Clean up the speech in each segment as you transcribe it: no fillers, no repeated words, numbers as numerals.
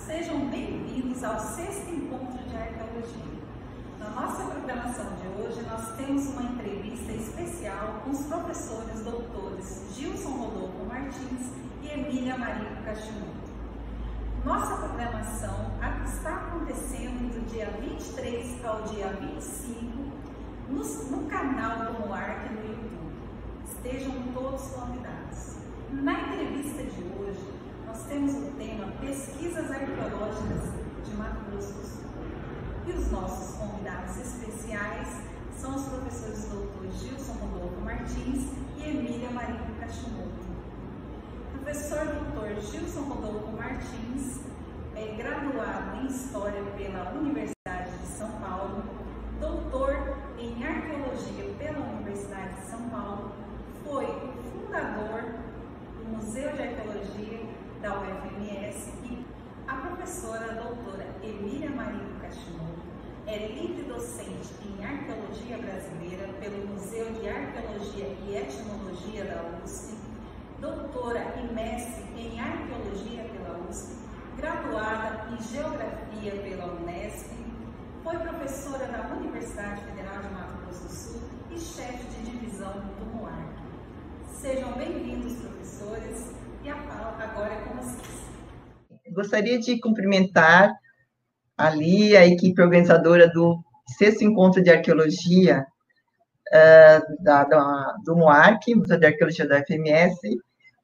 Sejam bem-vindos ao 6º Encontro de Arqueologia. Na nossa programação de hoje, nós temos uma entrevista especial com os professores doutores Gilson Rodolfo Martins e Emília Marico Cachimoto. Nossa programação está acontecendo do dia 23 ao dia 25 no canal do MOARC no YouTube. Estejam todos convidados. Na entrevista de hoje, nós temos o tema Pesquisas Arqueológicas de Mato Grosso do Sul. E os nossos convidados especiais são os professores doutores Gilson Rodolfo Martins e Emília Marico Cachimoto. O professor doutor Gilson Rodolfo Martins é graduado em História pela Universidade de São Paulo, doutor em Arqueologia pela Universidade de São Paulo, foi o fundador do Museu de Arqueologia da UFMS e a professora doutora Emília Marico Cachimoto é livre docente em Arqueologia Brasileira pelo Museu de Arqueologia e Etnologia da USP, doutora e mestre em Arqueologia pela USP, graduada em Geografia pela Unesp, foi professora da Universidade Federal de Mato Grosso do Sul e chefe de divisão do MOARC. Sejam bem-vindos, professores, e a fala agora é com vocês. Gostaria de cumprimentar ali a equipe organizadora do 6º Encontro de Arqueologia do MOARC, Museu de Arqueologia da UFMS,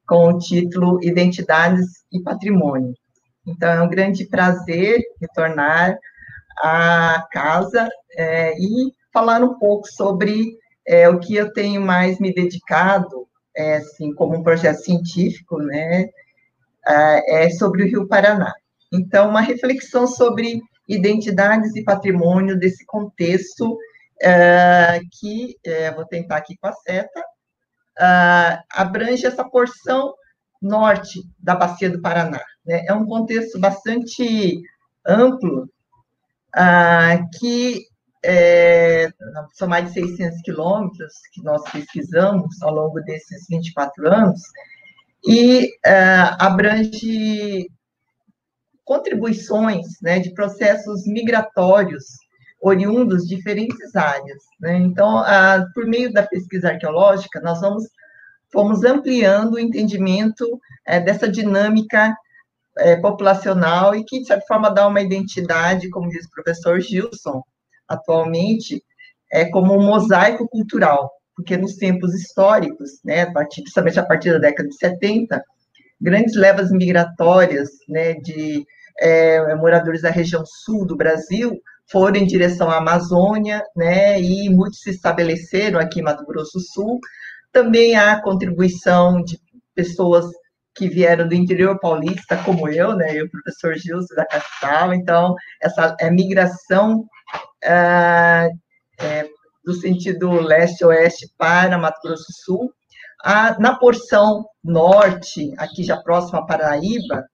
com o título Identidades e Patrimônio. Então, é um grande prazer retornar à casa e falar um pouco sobre o que eu tenho mais me dedicado, assim, como um projeto científico, né, sobre o Rio Paraná. Então, uma reflexão sobre identidades e patrimônio desse contexto que, vou tentar aqui com a seta, abrange essa porção norte da Bacia do Paraná, né? É um contexto bastante amplo, que são mais de 600 quilômetros que nós pesquisamos ao longo desses 24 anos, e abrange contribuições, né, de processos migratórios oriundos de diferentes áreas, né? Então, por meio da pesquisa arqueológica, nós fomos ampliando o entendimento dessa dinâmica populacional e que, de certa forma, dá uma identidade, como diz o professor Gilson, atualmente, como um mosaico cultural, porque nos tempos históricos, né, principalmente a partir da década de 70, grandes levas migratórias, né, de moradores da região sul do Brasil foram em direção à Amazônia, né, e muitos se estabeleceram aqui em Mato Grosso do Sul. Também há contribuição de pessoas que vieram do interior paulista, como eu, né, e o professor Gilson da capital. Então, essa migração do sentido leste-oeste para Mato Grosso do Sul. Na porção norte, aqui já próximo a Paraíba,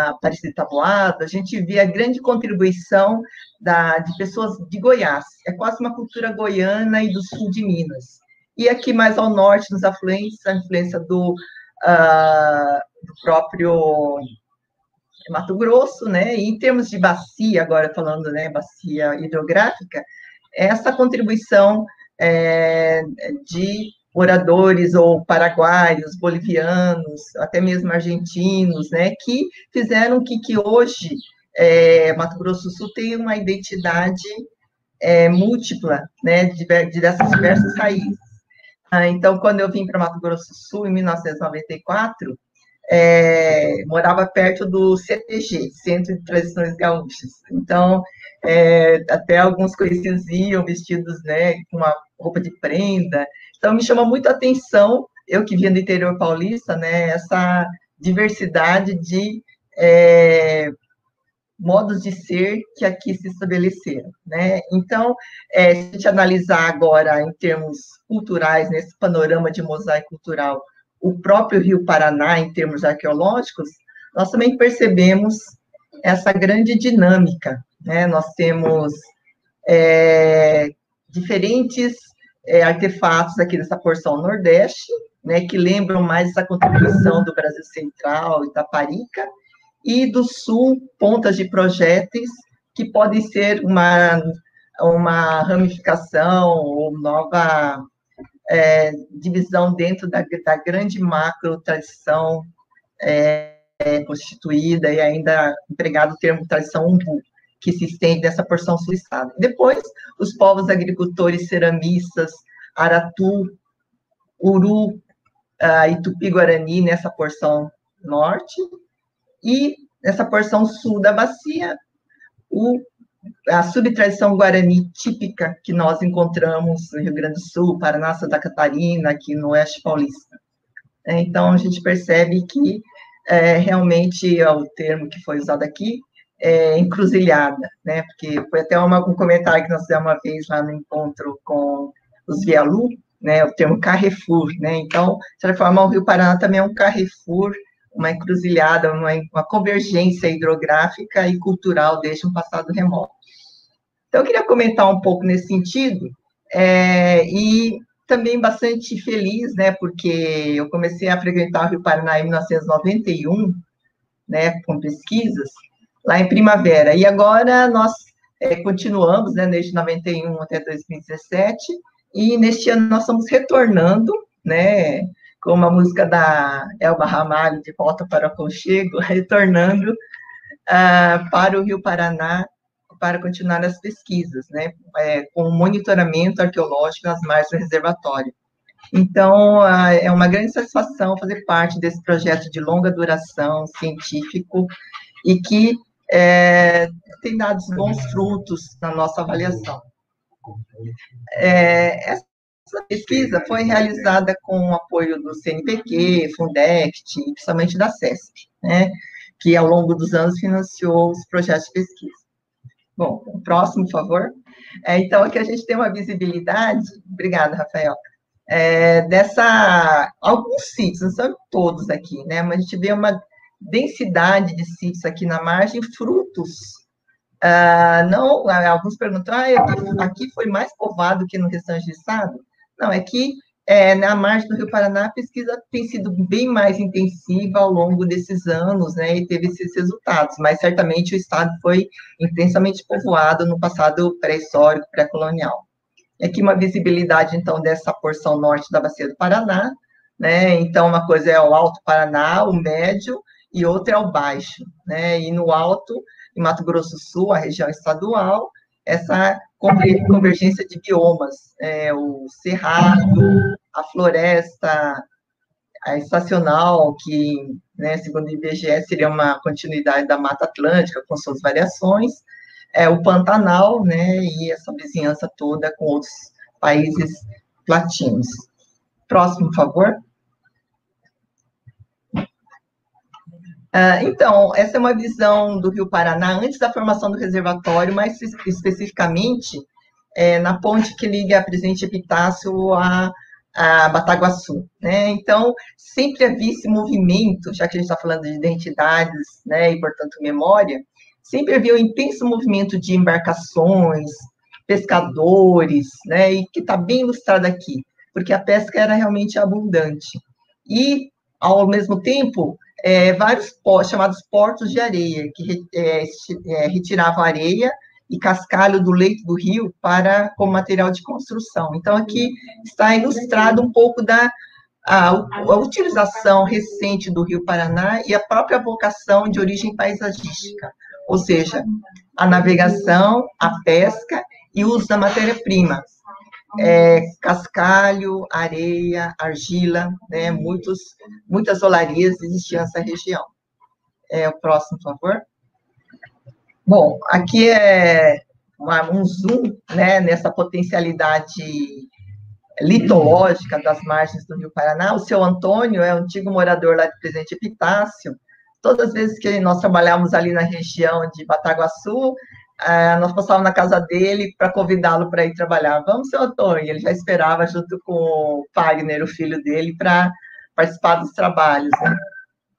Aparecida de Taboado, a gente vê a grande contribuição de pessoas de Goiás. É quase uma cultura goiana e do sul de Minas. E aqui mais ao norte, nos afluentes, a influência do próprio Mato Grosso, né? E em termos de bacia, agora falando, né, bacia hidrográfica, essa contribuição de moradores ou paraguaios, bolivianos, até mesmo argentinos, né, que fizeram que hoje Mato Grosso do Sul tenha uma identidade múltipla, né, dessas diversas raízes. Então, quando eu vim para Mato Grosso do Sul, em 1994, morava perto do CTG, Centro de Tradições Gaúchas. Então, até alguns conhecidos iam vestidos, né, com uma roupa de prenda. Então, me chama muito a atenção, eu que vim do interior paulista, né, essa diversidade de modos de ser que aqui se estabeleceram, né? Então, se a gente analisar agora em termos culturais, nesse panorama de mosaico cultural, o próprio Rio Paraná, em termos arqueológicos, nós também percebemos essa grande dinâmica, né? Nós temos diferentes artefatos aqui nessa porção nordeste, né, que lembram mais essa contribuição do Brasil Central, Itaparica, e do sul, pontas de projéteis, que podem ser uma ramificação ou nova divisão dentro da grande macro tradição constituída e ainda empregado o termo tradição umbu, que se estende nessa porção sul estado. Depois, os povos agricultores ceramistas, Aratu, Uru e Tupi-Guarani nessa porção norte, e nessa porção sul da bacia, a subtradição guarani típica que nós encontramos no Rio Grande do Sul, Paraná, Santa Catarina, aqui no Oeste Paulista. Então, a gente percebe que realmente o termo que foi usado aqui é encruzilhada, né? Porque foi até um comentário que nós fizemos uma vez lá no encontro com os Vialu, né? O termo Carrefour, né? Então, de certa forma, o Rio Paraná também é um Carrefour, uma encruzilhada, uma convergência hidrográfica e cultural desde um passado remoto. Então, eu queria comentar um pouco nesse sentido, e também bastante feliz, né, porque eu comecei a frequentar o Rio Paraná em 1991, né, com pesquisas, lá em Primavera, e agora nós continuamos, né, desde 91 até 2017, e neste ano nós estamos retornando, né, com uma música da Elba Ramalho, De Volta para o Aconchego, retornando para o Rio Paraná, para continuar as pesquisas, né, com monitoramento arqueológico nas margens do reservatório. Então, é uma grande satisfação fazer parte desse projeto de longa duração científico e que tem dado bons frutos na nossa avaliação. Essa pesquisa foi realizada com o apoio do CNPq, Fundect, e principalmente da CESP, né, que ao longo dos anos financiou os projetos de pesquisa. Bom, o próximo, por favor. Então, aqui a gente tem uma visibilidade, obrigada, Rafael, alguns sítios, não são todos aqui, né, mas a gente vê uma densidade de sítios aqui na margem, frutos. Não, alguns perguntam, aqui foi mais povoado que no restante do estado? Não, é que na margem do Rio Paraná, a pesquisa tem sido bem mais intensiva ao longo desses anos, né, e teve esses resultados, mas certamente o estado foi intensamente povoado no passado pré-histórico, pré-colonial. Aqui uma visibilidade, então, dessa porção norte da Bacia do Paraná, né, então uma coisa é o Alto Paraná, o médio, e outra é o baixo, né, e no alto, em Mato Grosso do Sul, a região estadual, essa convergência de biomas, o cerrado, a floresta, a estacional, que, né, segundo o IBGE, seria uma continuidade da Mata Atlântica, com suas variações, o Pantanal, né, e essa vizinhança toda com outros países latinos. Próximo, por favor. Então, essa é uma visão do Rio Paraná antes da formação do reservatório, mais especificamente na ponte que liga a Presidente Epitácio a Bataguaçu, né? Então, sempre havia esse movimento, já que a gente está falando de identidades, né, e, portanto, memória, sempre havia um intenso movimento de embarcações, pescadores, né, e que está bem ilustrado aqui, porque a pesca era realmente abundante. E, ao mesmo tempo, vários chamados portos de areia, que retiravam areia e cascalho do leito do rio como material de construção. Então, aqui está ilustrado um pouco a utilização recente do Rio Paraná e a própria vocação de origem paisagística, ou seja, a navegação, a pesca e o uso da matéria-prima. Cascalho, areia, argila, né, muitas olarias existiam nessa região. O próximo, por favor. Bom, aqui é um zoom, né, nessa potencialidade litológica das margens do Rio Paraná. O seu Antônio é um antigo morador lá de Presidente Epitácio. Todas as vezes que nós trabalhávamos ali na região de Bataguaçu, nós passávamos na casa dele para convidá-lo para ir trabalhar. Vamos, seu Antônio. Ele já esperava junto com o Fagner, o filho dele, para participar dos trabalhos, né?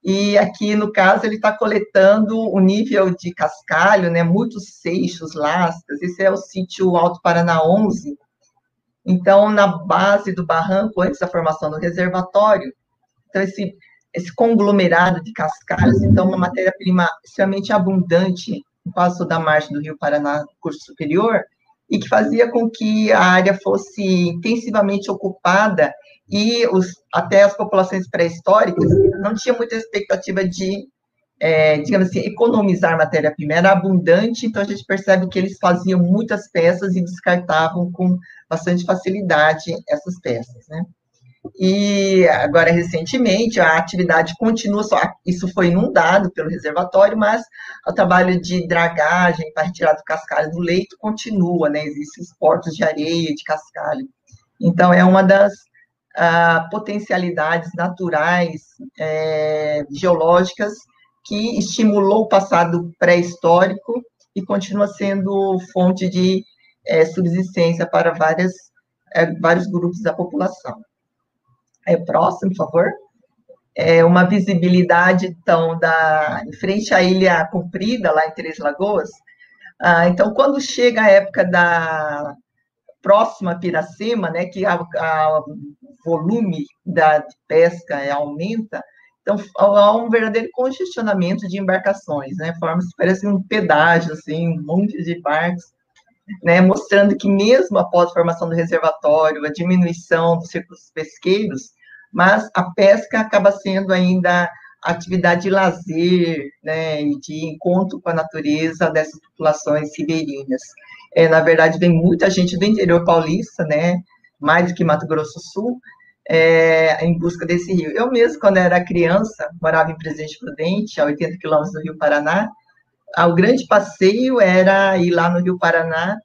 E aqui, no caso, ele está coletando o nível de cascalho, né? Muitos seixos, lascas. Esse é o sítio Alto Paraná 11. Então, na base do barranco, antes da formação do reservatório, então, esse esse conglomerado de cascalhos, então uma matéria-prima extremamente abundante em quase toda a margem do Rio Paraná, curso superior, e que fazia com que a área fosse intensivamente ocupada e até as populações pré-históricas não tinham muita expectativa de, digamos assim, economizar matéria-prima. Era abundante, então a gente percebe que eles faziam muitas peças e descartavam com bastante facilidade essas peças, né? E agora, recentemente, a atividade continua, isso foi inundado pelo reservatório, mas o trabalho de dragagem para retirar do cascalho do leito continua, né? Existem os portos de areia, de cascalho. Então, é uma das potencialidades naturais, geológicas, que estimulou o passado pré-histórico e continua sendo fonte de subsistência para vários grupos da população. Próximo, por favor. Uma visibilidade, então, em frente à Ilha Comprida, lá em Três Lagoas. Então, quando chega a época da próxima Piracema, né, que o volume da pesca aumenta, então há um verdadeiro congestionamento de embarcações, né, parece um pedágio, assim, um monte de barcos, né, mostrando que mesmo após a formação do reservatório, a diminuição dos recursos pesqueiros, mas a pesca acaba sendo ainda atividade de lazer, né, e de encontro com a natureza dessas populações ribeirinhas. Na verdade, vem muita gente do interior paulista, né, mais do que Mato Grosso do Sul, em busca desse rio. Eu mesmo, quando era criança, morava em Presidente Prudente, a 80 quilômetros do Rio Paraná. O grande passeio era ir lá no Rio Paraná,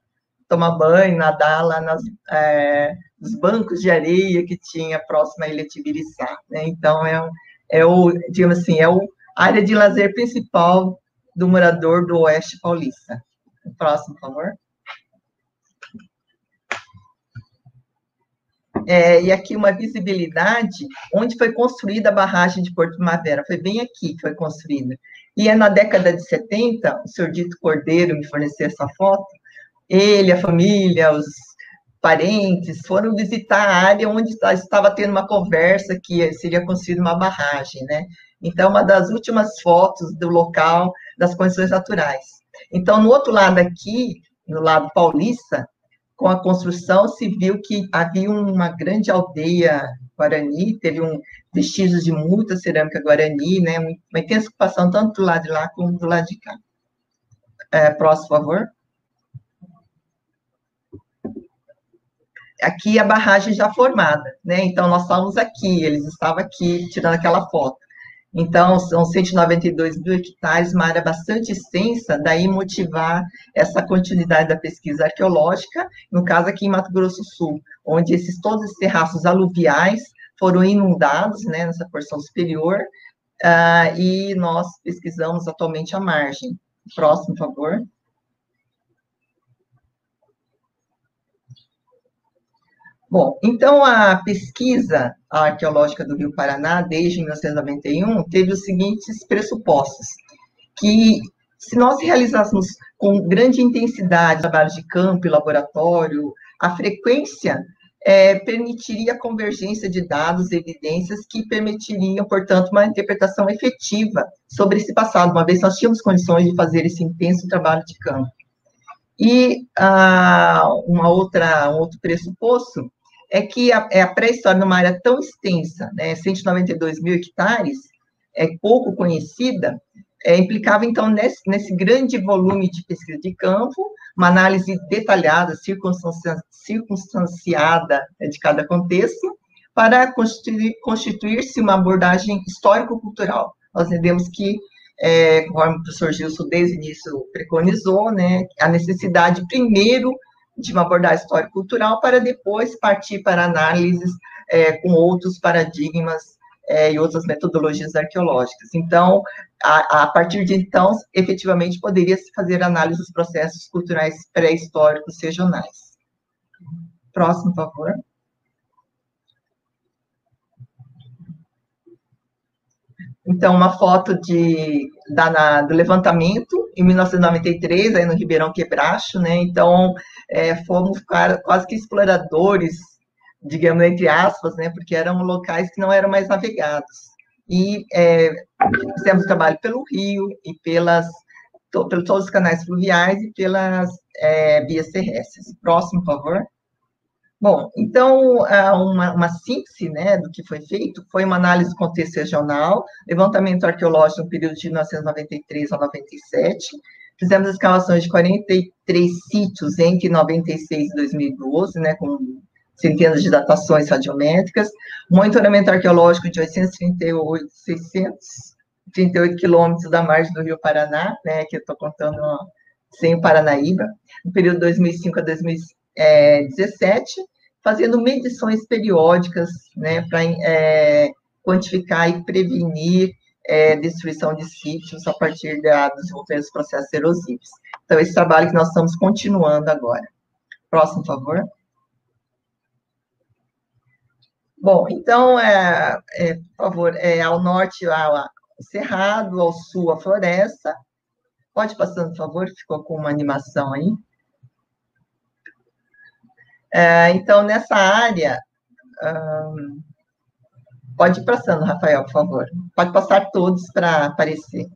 tomar banho, nadar lá nos bancos de areia que tinha próximo à Ilha Tibiriçá, né? Então, digamos assim, a área de lazer principal do morador do Oeste Paulista. Próximo, por favor. E aqui uma visibilidade onde foi construída a barragem de Porto Primavera. Foi bem aqui que foi construída. E na década de 70, o senhor Dito Cordeiro me forneceu essa foto. Ele, a família, os parentes foram visitar a área onde estava tendo uma conversa que seria construída uma barragem, né? Então, uma das últimas fotos do local das condições naturais. Então, no outro lado aqui, no lado paulista, com a construção, se viu que havia uma grande aldeia guarani, teve vestígios de muita cerâmica guarani, né? Uma intensa ocupação tanto do lado de lá como do lado de cá. Próximo, por favor. Aqui a barragem já formada, né? Então, nós estávamos aqui, eles estavam aqui, tirando aquela foto. Então, são 192 mil hectares, uma área bastante extensa, daí motivar essa continuidade da pesquisa arqueológica, no caso aqui em Mato Grosso do Sul, onde todos esses terraços aluviais foram inundados, né, nessa porção superior, e nós pesquisamos atualmente a margem. Próximo, por favor. Bom, então a pesquisa arqueológica do Rio Paraná, desde 1991, teve os seguintes pressupostos, que se nós realizássemos com grande intensidade trabalhos de campo e laboratório, a frequência permitiria a convergência de dados e evidências que permitiriam, portanto, uma interpretação efetiva sobre esse passado, uma vez que nós tínhamos condições de fazer esse intenso trabalho de campo. E um outro pressuposto é que a pré-história numa área tão extensa, né, 192 mil hectares, pouco conhecida, implicava, então, nesse grande volume de pesquisa de campo, uma análise detalhada, circunstanciada de cada contexto, para constituir-se uma abordagem histórico-cultural. Nós entendemos que, conforme o professor Gilson desde o início preconizou, né, a necessidade, primeiro, de uma abordagem histórico-cultural, para depois partir para análises com outros paradigmas e outras metodologias arqueológicas. Então, a partir de então, efetivamente, poderia-se fazer análise dos processos culturais pré-históricos regionais. Próximo, por favor. Então, uma foto do levantamento, em 1993, aí no Ribeirão Quebracho, né? Então, fomos quase que exploradores, digamos, entre aspas, né? Porque eram locais que não eram mais navegados. e fizemos trabalho pelo rio e pelos todos os canais fluviais e pelas vias terrestres. Próximo, por favor. Bom, então, uma síntese, né, do que foi feito foi uma análise do contexto regional, levantamento arqueológico no período de 1993 a 97, fizemos escavações de 43 sítios entre 96 e 2012, né, com centenas de datações radiométricas, monitoramento arqueológico de 638 quilômetros da margem do Rio Paraná, né, que eu estou contando sem o Paranaíba, no período de 2005 a 2017, fazendo medições periódicas, né, para quantificar e prevenir destruição de sítios a partir dos desenvolvimento dos processos erosivos. Então, esse trabalho que nós estamos continuando agora. Próximo, por favor. Bom, então, por favor, ao norte, o Cerrado, ao sul, a floresta. Pode passando, por favor, ficou com uma animação aí. Então, nessa área, pode ir passando, Rafael, por favor. Pode passar todos para aparecer.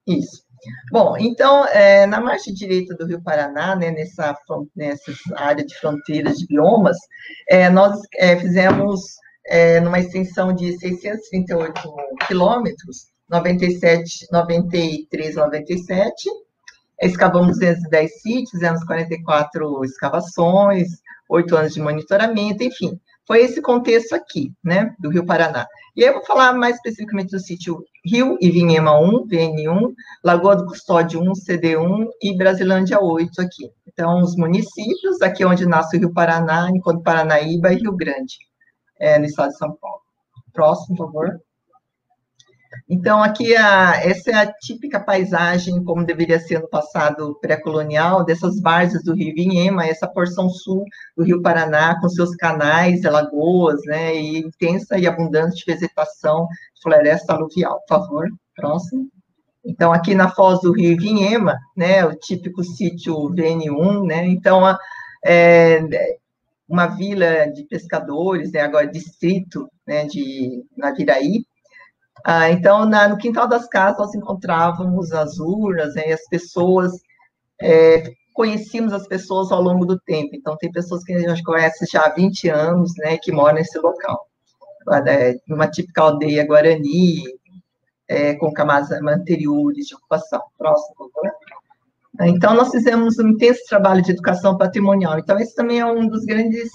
Isso. Bom, então, na margem direita do Rio Paraná, né, nessa área de fronteiras de biomas, nós fizemos, numa extensão de 638 quilômetros, 93, 97, escavamos 210 sítios, fizemos 44 escavações, 8 anos de monitoramento, enfim, foi esse contexto aqui, né, do Rio Paraná. E aí eu vou falar mais especificamente do sítio Rio Ivinhema 1, VN1, Lagoa do Custódio 1, CD1 e Brasilândia 8 aqui. Então, os municípios, aqui onde nasce o Rio Paraná, enquanto Paranaíba e Rio Grande, no estado de São Paulo. Próximo, por favor. Então, aqui, essa é a típica paisagem, como deveria ser no passado pré-colonial, dessas várzeas do Rio Ivinhema, essa porção sul do Rio Paraná, com seus canais, lagoas, né, e intensa e abundante vegetação, floresta aluvial. Por favor, próximo. Então, aqui na foz do Rio Ivinhema, né, o típico sítio VN1, né, então, uma vila de pescadores, né, agora distrito, né, de Naviraí. Então, no quintal das casas, nós encontrávamos as urnas, né, e as pessoas, conhecíamos as pessoas ao longo do tempo. Então, tem pessoas que a gente conhece já há 20 anos, né, que moram nesse local. Uma típica aldeia guarani, com camadas anteriores de ocupação. Próximo, por favor. Então, nós fizemos um intenso trabalho de educação patrimonial. Então, esse também é um dos grandes,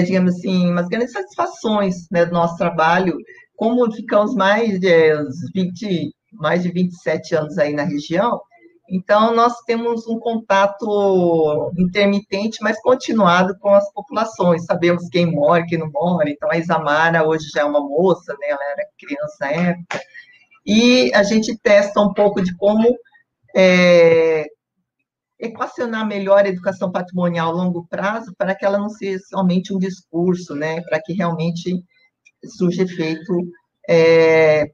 digamos assim, umas grandes satisfações, né, do nosso trabalho. Como ficamos mais de 27 anos aí na região, então nós temos um contato intermitente, mas continuado com as populações, sabemos quem mora, quem não mora. Então a Isamara hoje já é uma moça, né? Ela era criança na época, e a gente testa um pouco de como equacionar melhor a educação patrimonial a longo prazo, para que ela não seja somente um discurso, né? Para que realmente surge efeito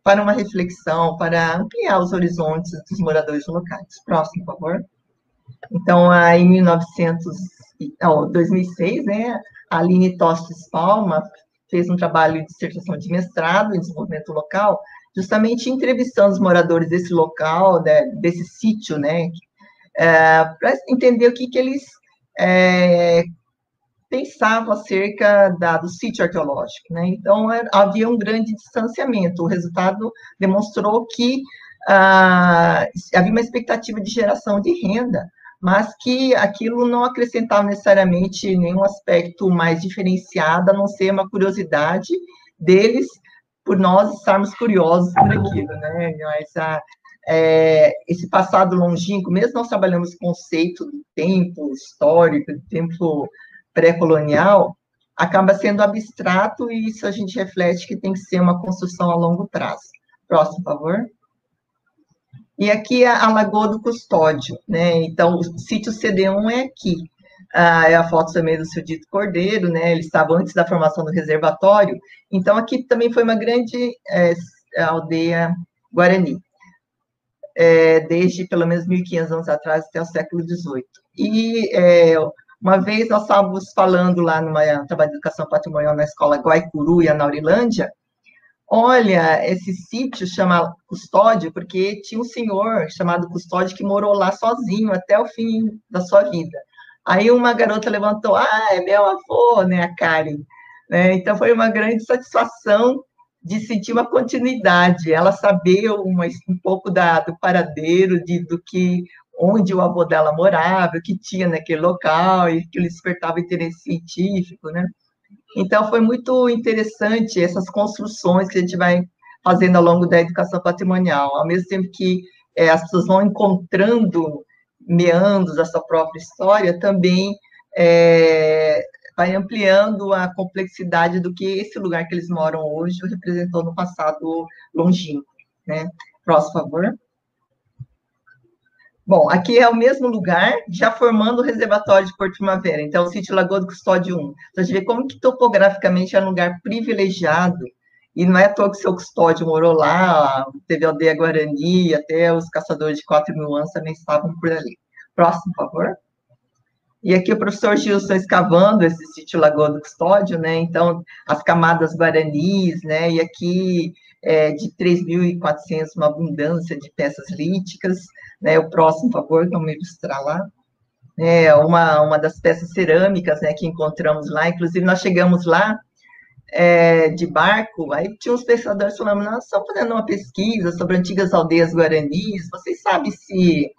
para uma reflexão, para ampliar os horizontes dos moradores locais. Próximo, por favor. Então, em 2006, né, a Aline Tostes Palma fez um trabalho de dissertação de mestrado em desenvolvimento local, justamente entrevistando os moradores desse local, desse sítio, né, para entender o que eles pensavam acerca do sítio arqueológico, né? Então, havia um grande distanciamento. O resultado demonstrou que havia uma expectativa de geração de renda, mas que aquilo não acrescentava necessariamente nenhum aspecto mais diferenciado, a não ser uma curiosidade deles, por nós estarmos curiosos por aquilo, né? Mas, esse passado longínquo, mesmo nós trabalhamos o conceito do tempo histórico, do tempo pré-colonial, acaba sendo abstrato, e isso a gente reflete que tem que ser uma construção a longo prazo. Próximo, por favor. E aqui é a Lagoa do Custódio, né? Então, o sítio CD1 é aqui. É a foto também do seu Dito Cordeiro, né? Ele estava antes da formação do reservatório. Então, aqui também foi uma grande aldeia guarani, desde pelo menos 1.500 anos atrás até o século XVIII. E uma vez nós estávamos falando lá numa trabalho de educação patrimonial na escola Guaicuru e Anaurilândia, Olha, esse sítio chama Custódio porque tinha um senhor chamado Custódio que morou lá sozinho até o fim da sua vida. Aí uma garota levantou, é meu avô, né, a Karen, né? Então foi uma grande satisfação de sentir uma continuidade, ela saber um pouco do paradeiro, do que onde o avô dela morava, o que tinha naquele local, e que lhe despertava interesse científico, né? Então, foi muito interessante essas construções que a gente vai fazendo ao longo da educação patrimonial, ao mesmo tempo que as pessoas vão encontrando meandros da sua própria história, também vai ampliando a complexidade do que esse lugar que eles moram hoje representou no passado longínquo, né? Próximo, por favor. Bom, aqui é o mesmo lugar, já formando o reservatório de Porto Primavera, então, o sítio Lagoa do Custódio 1. Então, a gente vê como que topograficamente é um lugar privilegiado, e não é à toa que o seu Custódio morou lá, teve a aldeia Guarani, até os caçadores de 4.000 anos também estavam por ali. Próximo, por favor. E aqui o professor Gilson escavando esse sítio Lagoa do Custódio, né? Então, as camadas guaranis, né? E aqui de 3.400, uma abundância de peças líticas, né? O próximo, por favor, vamos ilustrar lá. Uma das peças cerâmicas, né, que encontramos lá, inclusive nós chegamos lá de barco, aí tinha uns pesquisadores falando, nós estamos fazendo uma pesquisa sobre antigas aldeias guaranis, vocês sabem se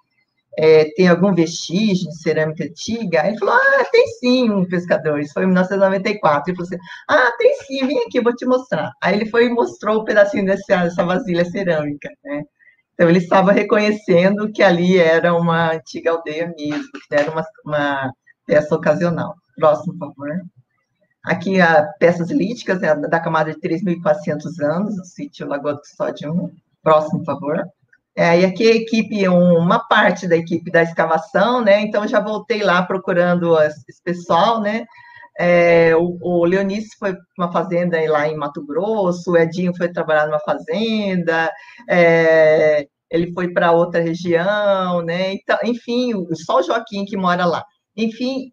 tem algum vestígio de cerâmica antiga? Aí ele falou, tem sim, um pescador, isso foi em 1994. Ele falou assim, tem sim, vem aqui, eu vou te mostrar. Aí ele foi e mostrou um pedacinho dessa vasilha cerâmica, né? Então, ele estava reconhecendo que ali era uma antiga aldeia mesmo, que era uma peça ocasional. Próximo, por favor. Aqui, peças líticas, né, da camada de 3.400 anos, o sítio Lagoa do Custódio 1. Próximo, por favor. E aqui a equipe, uma parte da equipe da escavação, né? Então, já voltei lá procurando esse pessoal, né? O Leonice foi para uma fazenda lá em Mato Grosso, o Edinho foi trabalhar numa fazenda, ele foi para outra região, né? Então, enfim, só o Joaquim que mora lá. Enfim,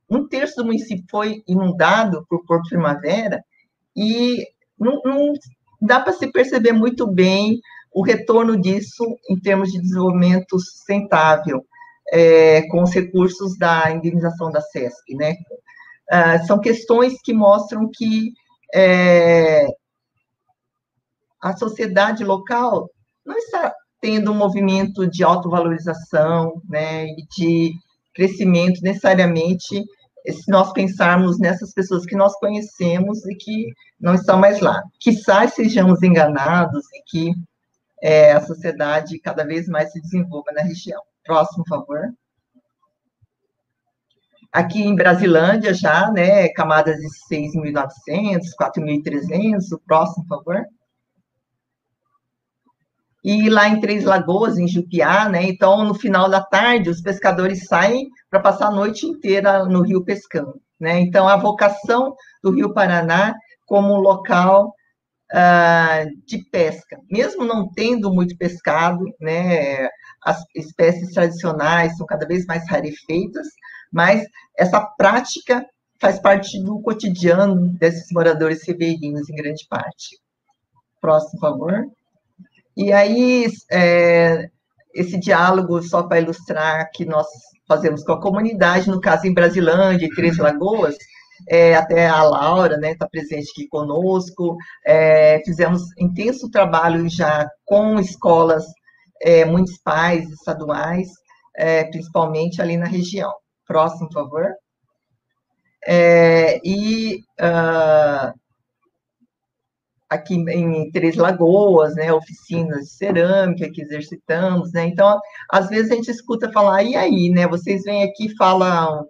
um terço do município foi inundado por Porto Primavera e não dá para se perceber muito bem o retorno disso em termos de desenvolvimento sustentável, com os recursos da indenização da SESC, né? São questões que mostram que a sociedade local não está tendo um movimento de autovalorização, né, e de crescimento necessariamente, se nós pensarmos nessas pessoas que nós conhecemos e que não estão mais lá. Quizás sejamos enganados e que a sociedade cada vez mais se desenvolva na região. Próximo, por favor. Aqui em Brasilândia já, né, camadas de 6.900, 4.300, o próximo, por favor. E lá em Três Lagoas, em Jupiá, né, então no final da tarde os pescadores saem para passar a noite inteira no rio pescando, né, então a vocação do Rio Paraná como um local de pesca, mesmo não tendo muito pescado, né, as espécies tradicionais são cada vez mais rarefeitas, mas essa prática faz parte do cotidiano desses moradores ribeirinhos, em grande parte. Próximo, por favor. E aí, esse diálogo, só para ilustrar, que nós fazemos com a comunidade, no caso em Brasilândia e Três Lagoas, até a Laura, né, está presente aqui conosco, fizemos intenso trabalho já com escolas municipais, estaduais, principalmente ali na região. Próximo, por favor. Aqui em Três Lagoas, né, oficinas de cerâmica que exercitamos, né, então, às vezes a gente escuta falar, e aí, né, vocês vêm aqui, falam,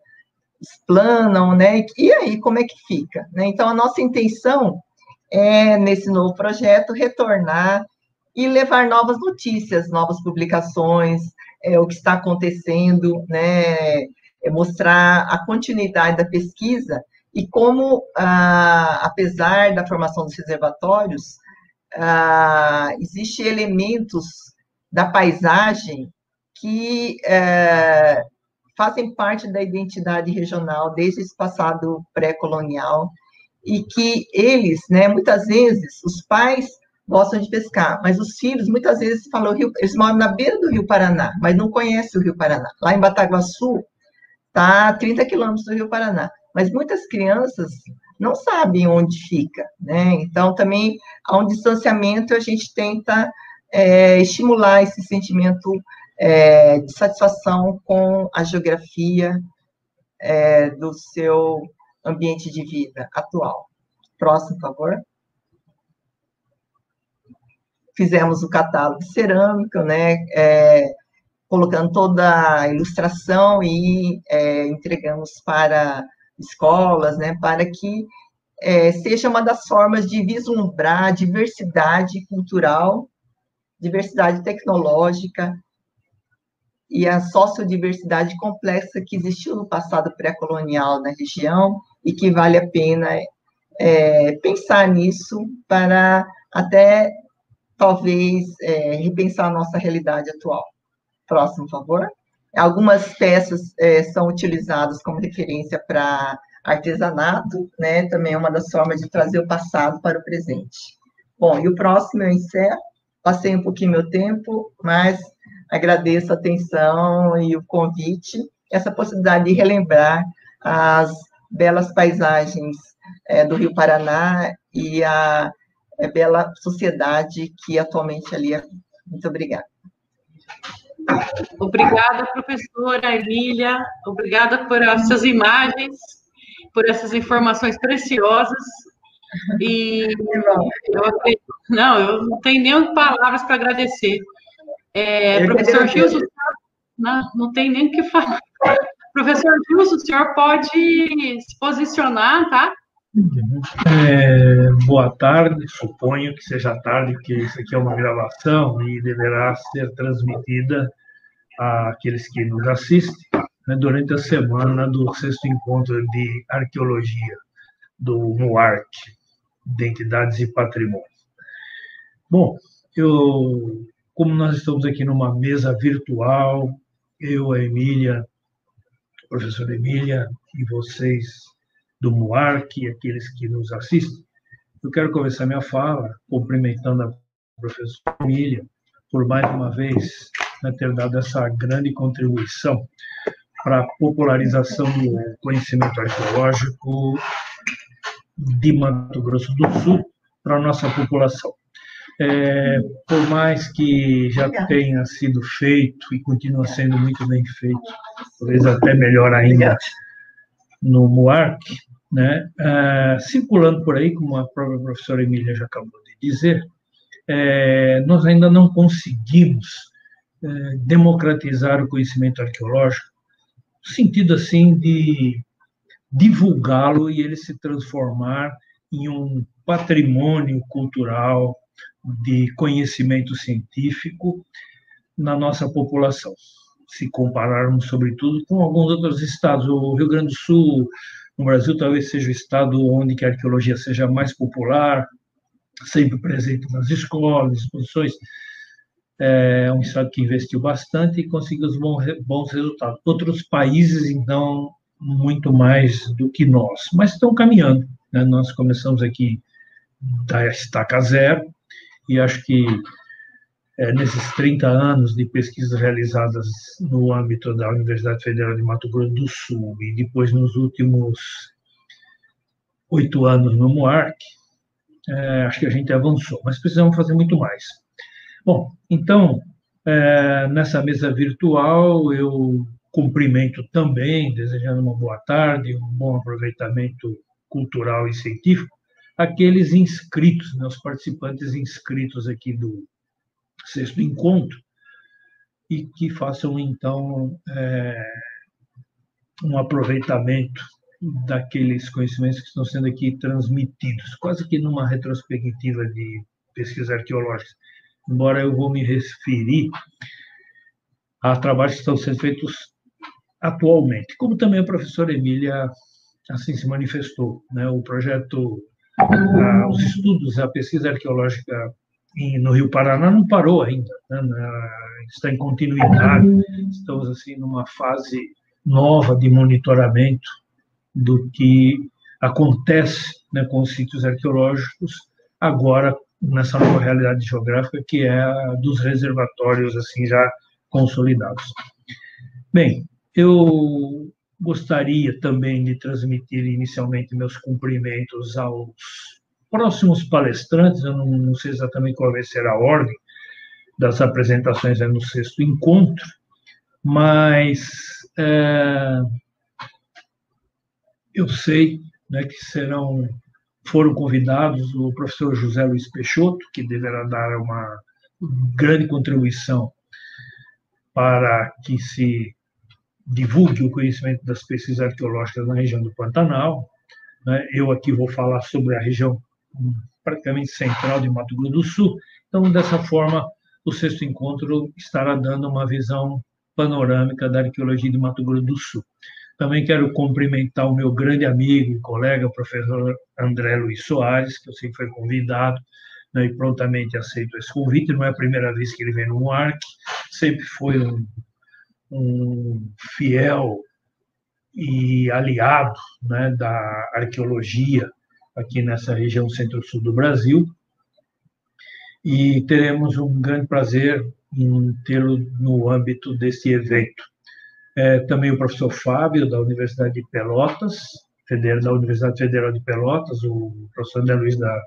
explanam, né, e aí, como é que fica? Né? Então, a nossa intenção nesse novo projeto, retornar e levar novas notícias, novas publicações, o que está acontecendo, né, mostrar a continuidade da pesquisa e como, apesar da formação dos reservatórios, existem elementos da paisagem que fazem parte da identidade regional desde esse passado pré-colonial e que eles, né, muitas vezes, os pais gostam de pescar, mas os filhos, muitas vezes, falam, eles moram na beira do Rio Paraná, mas não conhecem o Rio Paraná. Lá em Bataguaçu, está a 30 quilômetros do Rio Paraná, mas muitas crianças não sabem onde fica, né? Então, também, há um distanciamento, a gente tenta estimular esse sentimento de satisfação com a geografia do seu ambiente de vida atual. Próximo, por favor. Fizemos o catálogo cerâmico, né? Colocando toda a ilustração e entregamos para escolas, né? Para que seja uma das formas de vislumbrar a diversidade cultural, diversidade tecnológica e a sociodiversidade complexa que existiu no passado pré-colonial na região e que vale a pena pensar nisso para até, talvez, repensar a nossa realidade atual. Próximo, por favor. Algumas peças são utilizadas como referência para artesanato, né? Também é uma das formas de trazer o passado para o presente. Bom, e o próximo eu encerro. Passei um pouquinho meu tempo, mas agradeço a atenção e o convite, essa possibilidade de relembrar as belas paisagens do Rio Paraná e a bela sociedade que atualmente ali é. Muito obrigada. Obrigada, professora Emília, obrigada por essas imagens, por essas informações preciosas, e eu não tenho nem palavras para agradecer. Professor Gilson, não tem nem o que falar. Professor Gilson, o senhor pode se posicionar, tá? Boa tarde, suponho que seja tarde, porque isso aqui é uma gravação e deverá ser transmitida àqueles que nos assistem, né, durante a semana do 6º Encontro de Arqueologia do MUARC, Identidades e Patrimônio. Bom, como nós estamos aqui numa mesa virtual, eu, a Emília, a professora Emília e vocês do MUARC e aqueles que nos assistem, eu quero começar minha fala cumprimentando a professora Emília por mais uma vez ter dado essa grande contribuição para a popularização do conhecimento arqueológico de Mato Grosso do Sul para a nossa população. Por mais que já tenha sido feito e continua sendo muito bem feito, talvez até melhor ainda no MUARC, né, circulando por aí, como a própria professora Emília já acabou de dizer, nós ainda não conseguimos democratizar o conhecimento arqueológico, no sentido assim de divulgá-lo e ele se transformar em um patrimônio cultural de conhecimento científico na nossa população. Se compararmos, sobretudo, com alguns outros estados, o Rio Grande do Sul, no Brasil, talvez seja o estado onde a arqueologia seja mais popular, sempre presente nas escolas, exposições. É um estado que investiu bastante e conseguiu os bons resultados. Outros países, então, muito mais do que nós, mas estão caminhando, né? Nós começamos aqui da estaca zero e acho que nesses 30 anos de pesquisas realizadas no âmbito da Universidade Federal de Mato Grosso do Sul e depois nos últimos 8 anos no MUARC, acho que a gente avançou, mas precisamos fazer muito mais. Bom, então, nessa mesa virtual, eu cumprimento também, desejando uma boa tarde, um bom aproveitamento cultural e científico, aqueles inscritos, né, os participantes inscritos aqui do 6º Encontro, e que façam, então, um aproveitamento daqueles conhecimentos que estão sendo aqui transmitidos, quase que numa retrospectiva de pesquisa arqueológica, embora eu vou me referir a trabalhos que estão sendo feitos atualmente, como também a professora Emília assim se manifestou, né? O projeto, os estudos, a pesquisa arqueológica no Rio Paraná não parou ainda, né? Está em continuidade, estamos assim numa fase nova de monitoramento do que acontece, né, com os sítios arqueológicos, agora nessa nova realidade geográfica que é a dos reservatórios assim já consolidados. Bem, eu gostaria também de transmitir inicialmente meus cumprimentos aos próximos palestrantes. Eu não sei exatamente qual vai ser a ordem das apresentações no 6º encontro, mas eu sei, né, que foram convidados o professor José Luiz Peixoto, que deverá dar uma grande contribuição para que se divulgue o conhecimento das pesquisas arqueológicas na região do Pantanal, né? Eu aqui vou falar sobre a região praticamente central de Mato Grosso do Sul. Então, dessa forma, o 6º encontro estará dando uma visão panorâmica da arqueologia de Mato Grosso do Sul. Também quero cumprimentar o meu grande amigo e colega, o professor André Luiz Soares, que eu sei que foi convidado, né, e prontamente aceitou esse convite. Não é a primeira vez que ele vem no MUARC, sempre foi um fiel e aliado, né, da arqueologia aqui nessa região centro-sul do Brasil. E teremos um grande prazer em tê-lo no âmbito desse evento. Também o professor Fábio, da Universidade de Pelotas, da Universidade Federal de Pelotas, o professor André Luiz, da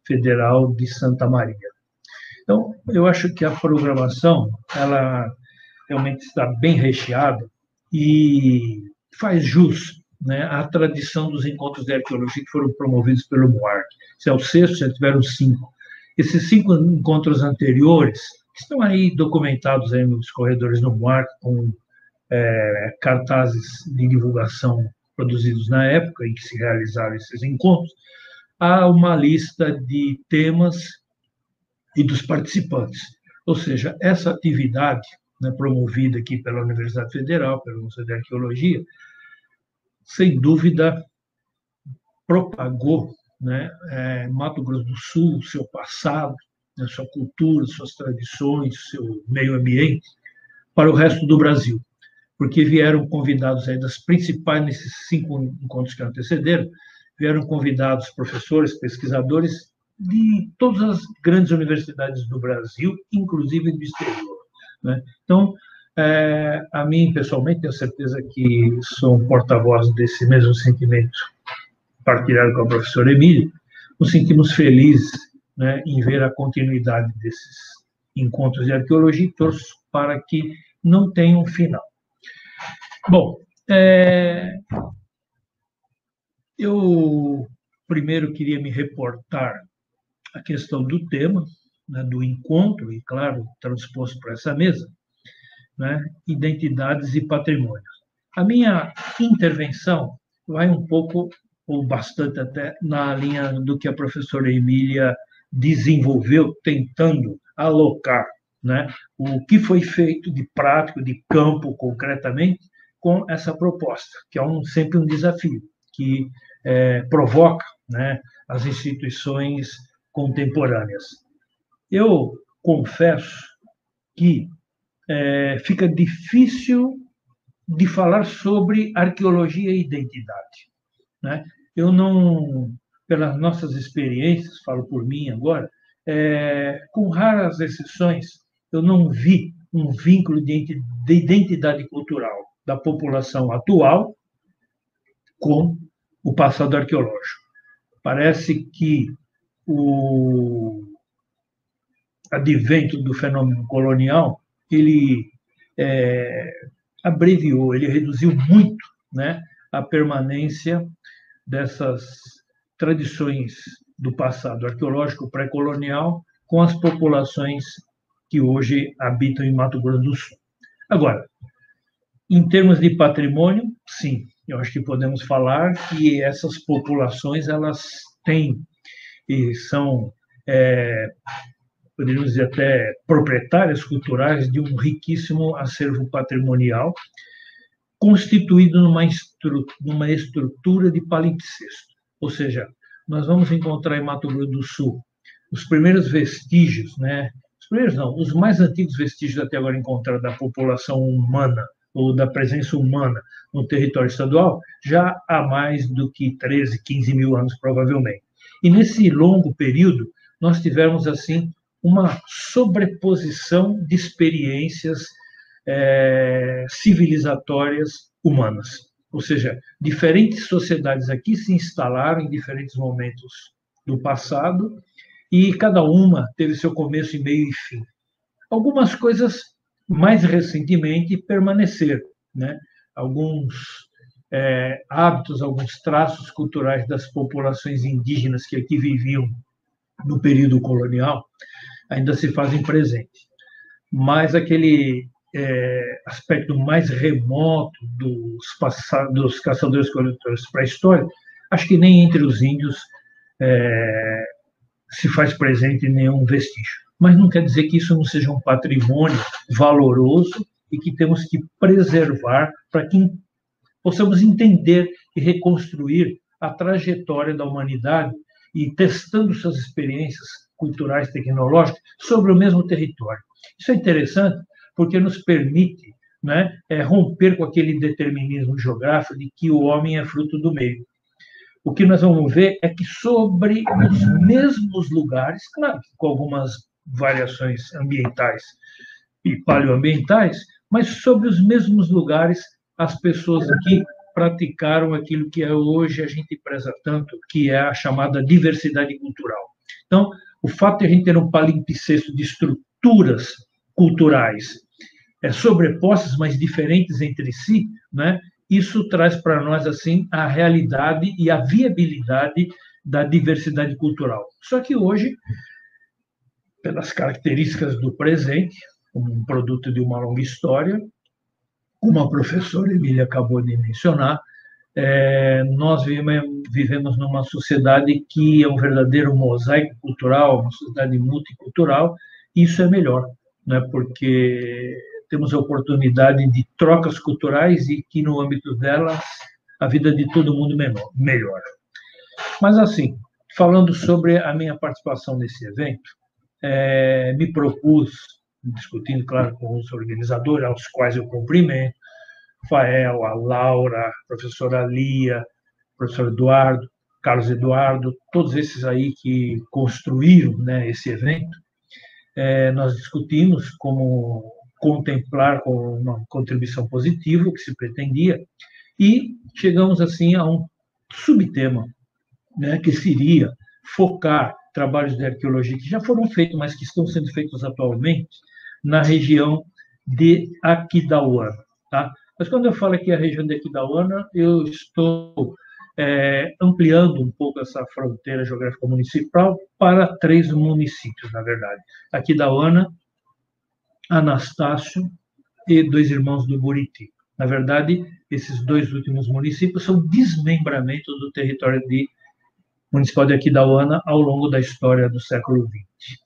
Federal de Santa Maria. Então, eu acho que a programação, ela realmente está bem recheada e faz jus, né, à tradição dos encontros de arqueologia que foram promovidos pelo MUARC. Esse é o 6º, já tiveram 5. Esses 5 encontros anteriores estão aí documentados aí nos corredores do MUARC, com cartazes de divulgação produzidos na época em que se realizaram esses encontros. Há uma lista de temas e dos participantes. Ou seja, essa atividade, né, promovida aqui pela Universidade Federal, pelo Museu de Arqueologia, sem dúvida propagou, né, Mato Grosso do Sul, seu passado, né, sua cultura, suas tradições, seu meio ambiente, para o resto do Brasil. Porque vieram convidados aí das principais, nesses 5 encontros que antecederam, vieram convidados professores, pesquisadores de todas as grandes universidades do Brasil, inclusive do exterior, né? Então, a mim, pessoalmente, tenho certeza que sou um porta-voz desse mesmo sentimento partilhado com a professora Emília. Nos sentimos felizes, né, em ver a continuidade desses encontros de arqueologia e torço para que não tenham final. Bom, eu primeiro queria me reportar a questão do tema, né, do encontro, e, claro, transposto para essa mesa, né, identidades e patrimônios. A minha intervenção vai um pouco, ou bastante até, na linha do que a professora Emília desenvolveu, tentando alocar, né, o que foi feito de prático, de campo, concretamente, com essa proposta, que é sempre um desafio, que provoca, né, as instituições contemporâneas. Eu confesso que fica difícil de falar sobre arqueologia e identidade, né? Eu não, pelas nossas experiências, falo por mim agora, com raras exceções, eu não vi um vínculo de identidade cultural da população atual com o passado arqueológico. Parece que o advento do fenômeno colonial, ele abreviou, ele reduziu muito, né, a permanência dessas tradições do passado arqueológico pré-colonial com as populações que hoje habitam em Mato Grosso do Sul. Agora, em termos de patrimônio, sim, eu acho que podemos falar que essas populações, elas têm e são, poderíamos dizer até, proprietárias culturais de um riquíssimo acervo patrimonial, constituído numa estrutura de palimpsesto. Ou seja, nós vamos encontrar em Mato Grosso do Sul os primeiros vestígios, né? Os primeiros não, os mais antigos vestígios até agora encontrados da população humana, ou da presença humana no território estadual já há mais do que 13, 15 mil anos, provavelmente. E nesse longo período, nós tivemos, assim, uma sobreposição de experiências civilizatórias humanas. Ou seja, diferentes sociedades aqui se instalaram em diferentes momentos do passado e cada uma teve seu começo, meio e fim. Algumas coisas, mais recentemente, permaneceram, né? Alguns hábitos, alguns traços culturais das populações indígenas que aqui viviam no período colonial ainda se fazem presente. Mas aquele aspecto mais remoto dos caçadores-coletores pré-históricos, acho que nem entre os índios se faz presente nenhum vestígio. Mas não quer dizer que isso não seja um patrimônio valoroso e que temos que preservar para que possamos entender e reconstruir a trajetória da humanidade e testando suas experiências culturais, tecnológicas, sobre o mesmo território. Isso é interessante porque nos permite, né, romper com aquele determinismo geográfico de que o homem é fruto do meio. O que nós vamos ver é que sobre os mesmos lugares, claro, com algumas variações ambientais e paleoambientais, mas sobre os mesmos lugares as pessoas aqui praticaram aquilo que hoje a gente preza tanto, que é a chamada diversidade cultural. Então, o fato de a gente ter um palimpsesto de estruturas culturais sobrepostas, mas diferentes entre si, né? Isso traz para nós assim a realidade e a viabilidade da diversidade cultural. Só que hoje, pelas características do presente, como um produto de uma longa história, como a professora Emília acabou de mencionar, nós vivemos numa sociedade que é um verdadeiro mosaico cultural, uma sociedade multicultural, e isso é melhor, né? Porque temos a oportunidade de trocas culturais e que, no âmbito delas, a vida de todo mundo melhora. Mas, assim, falando sobre a minha participação nesse evento, me propus, discutindo, claro, com os organizadores, aos quais eu cumprimento, Rafael, a Laura, a professora Lia, o professor Eduardo, Carlos Eduardo, todos esses aí que construíram, né, esse evento, nós discutimos como contemplar com uma contribuição positiva o que se pretendia e chegamos assim a um subtema, né, que seria focar trabalhos de arqueologia que já foram feitos, mas que estão sendo feitos atualmente na região de Aquidauana, tá? Mas quando eu falo aqui a região de Aquidauana, eu estou ampliando um pouco essa fronteira geográfica municipal para 3 municípios, na verdade. Aquidauana, Anastácio e 2 Irmãos do Buriti. Na verdade, esses 2 últimos municípios são desmembramentos do território municipal de Aquidauana ao longo da história do século XX.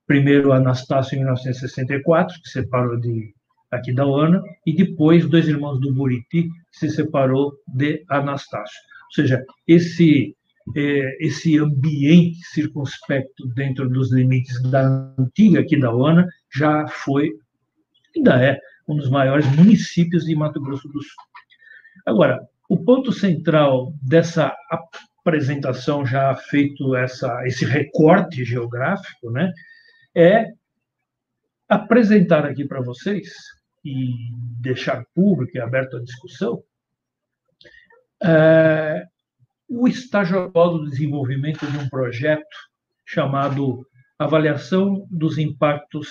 Primeiro, Anastácio, em 1964, que separou de Aquidauana, e depois 2 Irmãos do Buriti, que se separou de Anastácio. Ou seja, esse ambiente circunspecto dentro dos limites da antiga Aquidauana já foi, ainda é, um dos maiores municípios de Mato Grosso do Sul. Agora, o ponto central dessa apresentação, já feito esse recorte geográfico, né, é apresentar aqui para vocês e deixar público e aberto à discussão o estágio atual do desenvolvimento de um projeto chamado Avaliação dos Impactos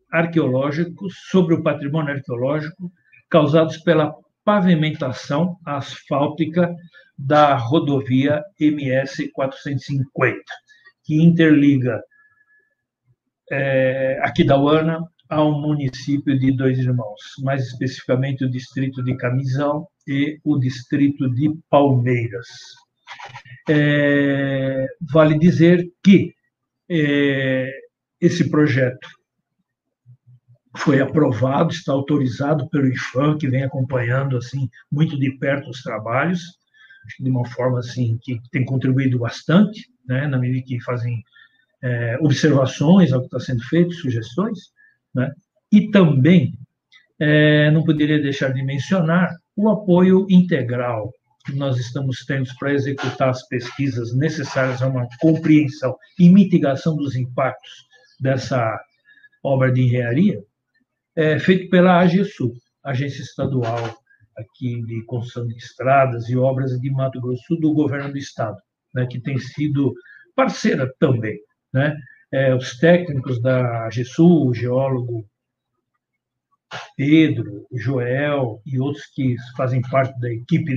Arqueológicos sobre o Patrimônio Arqueológico causados pela pavimentação asfáltica da rodovia MS 450, que interliga Aquidauana ao município de 2 Irmãos, mais especificamente o distrito de Camisão e o distrito de Palmeiras. Vale dizer que esse projeto foi aprovado, está autorizado pelo IPHAN, que vem acompanhando assim muito de perto os trabalhos, acho que de uma forma assim que tem contribuído bastante, né, na medida que fazem observações ao que está sendo feito, sugestões, né? E também não poderia deixar de mencionar o apoio integral que nós estamos tendo para executar as pesquisas necessárias a uma compreensão e mitigação dos impactos dessa obra de engenharia é feito pela AGESU, Agência Estadual aqui de Construção de Estradas e Obras de Mato Grosso do Sul, do Governo do Estado, né, que tem sido parceira também, né? Os técnicos da AGESU, o geólogo Pedro, o Joel e outros que fazem parte da equipe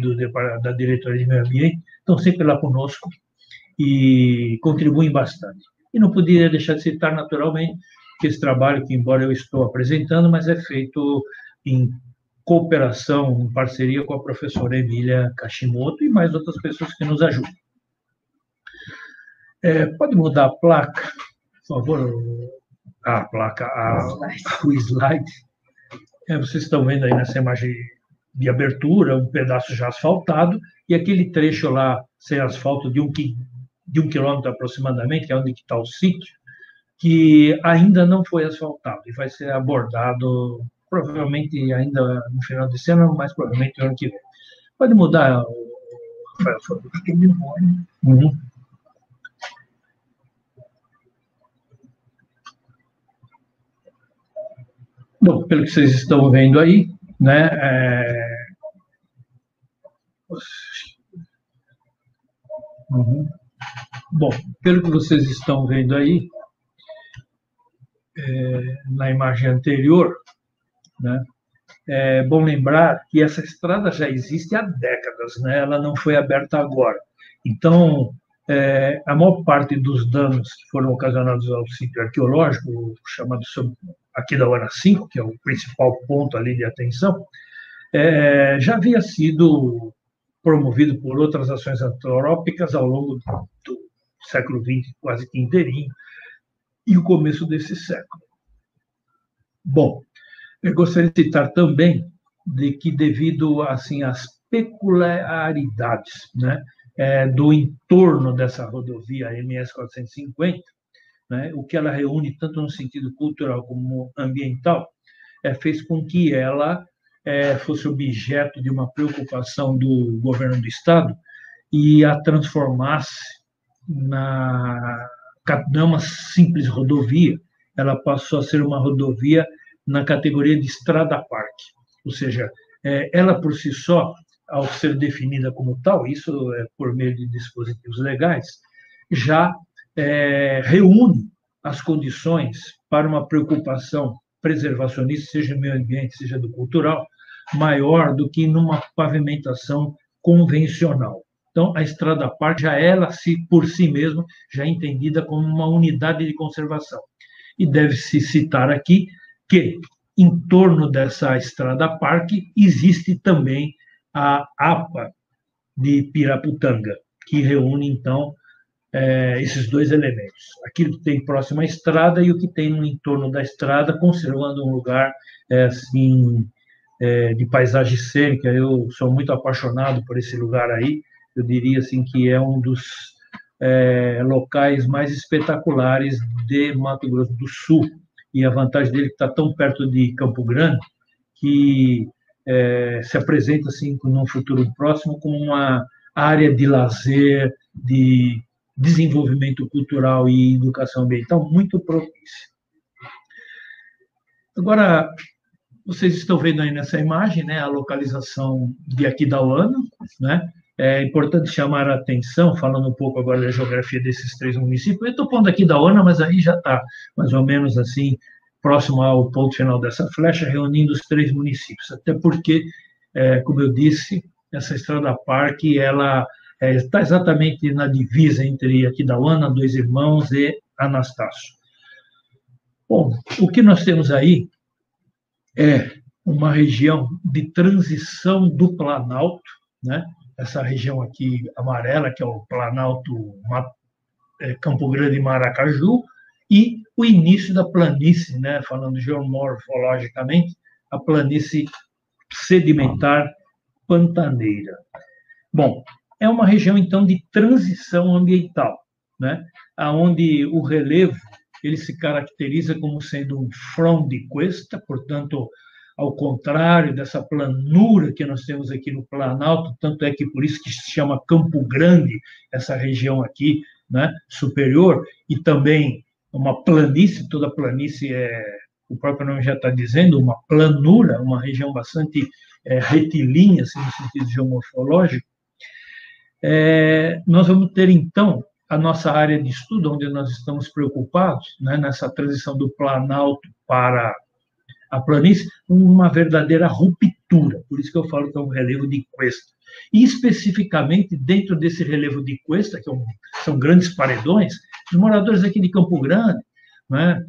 da Diretoria de Meio Ambiente estão sempre lá conosco e contribuem bastante. E não poderia deixar de citar, naturalmente, que esse trabalho, que embora eu estou apresentando, mas é feito em cooperação, em parceria com a professora Emília Kashimoto e mais outras pessoas que nos ajudam. Pode mudar a placa, por favor? A placa, o slide. Vocês estão vendo aí nessa imagem de abertura, um pedaço já asfaltado, e aquele trecho lá sem asfalto de 1 quilômetro aproximadamente, que é onde está o sítio, que ainda não foi asfaltado e vai ser abordado provavelmente ainda no final desse ano, mas provavelmente no ano que vem. Pode mudar, Rafael, por favor. Uhum. Bom, pelo que vocês estão vendo aí, né? Uhum. Bom, pelo que vocês estão vendo aí, na imagem anterior, né? É bom lembrar que essa estrada já existe há décadas, né? Ela não foi aberta agora. Então, a maior parte dos danos que foram ocasionados ao sítio arqueológico, chamado Aquidauana 5, que é o principal ponto ali de atenção, já havia sido promovido por outras ações antrópicas ao longo do século XX, quase que inteirinho, e o começo desse século. Bom, eu gostaria de citar também de que, devido assim, às peculiaridades, né, do entorno dessa rodovia MS 450, né, o que ela reúne tanto no sentido cultural como ambiental, fez com que ela fosse objeto de uma preocupação do governo do Estado e a transformasse não uma simples rodovia, ela passou a ser uma rodovia na categoria de estrada-parque, ou seja, ela por si só, ao ser definida como tal, isso é por meio de dispositivos legais, já reúne as condições para uma preocupação preservacionista, seja do meio ambiente, seja do cultural, maior do que numa pavimentação convencional. Então, a estrada-parque já ela, por si mesma, já é entendida como uma unidade de conservação. E deve-se citar aqui que, em torno dessa estrada-parque, existe também a APA de Piraputanga, que reúne, então, esses dois elementos. Aquilo que tem próximo à estrada e o que tem no entorno da estrada, conservando um lugar assim, de paisagem cênica. Eu sou muito apaixonado por esse lugar aí. Eu diria assim que é um dos locais mais espetaculares de Mato Grosso do Sul. E a vantagem dele é que está tão perto de Campo Grande que se apresenta assim, num futuro próximo, como uma área de lazer, de desenvolvimento cultural e educação ambiental muito propícia. Agora, vocês estão vendo aí nessa imagem, né, a localização de Aquidauana, né? É importante chamar a atenção, falando um pouco agora da geografia desses três municípios. Eu estou pondo Aquidauana, mas aí já está mais ou menos assim, próximo ao ponto final dessa flecha, reunindo os três municípios. Até porque, como eu disse, essa estrada-parque, ela está exatamente na divisa entre Aquidauana, Dois Irmãos e Anastácio. Bom, o que nós temos aí é uma região de transição do Planalto, né? Essa região aqui amarela, que é o Planalto Campo Grande e Maracaju, e o início da planície, né? Falando geomorfologicamente, a planície sedimentar pantaneira. Bom, é uma região, então, de transição ambiental, né? Onde o relevo ele se caracteriza como sendo um front de cuesta, portanto, ao contrário dessa planura que nós temos aqui no Planalto, tanto é que por isso que se chama Campo Grande, essa região aqui, né, superior, e também uma planície, toda planície o próprio nome já está dizendo, uma planura, uma região bastante retilínea, assim, no sentido geomorfológico. Nós vamos ter, então, a nossa área de estudo, onde nós estamos preocupados, né, nessa transição do Planalto para a planície, uma verdadeira ruptura. Por isso que eu falo que é um relevo de cuesta. E, especificamente, dentro desse relevo de cuesta, que são grandes paredões, os moradores aqui de Campo Grande, né,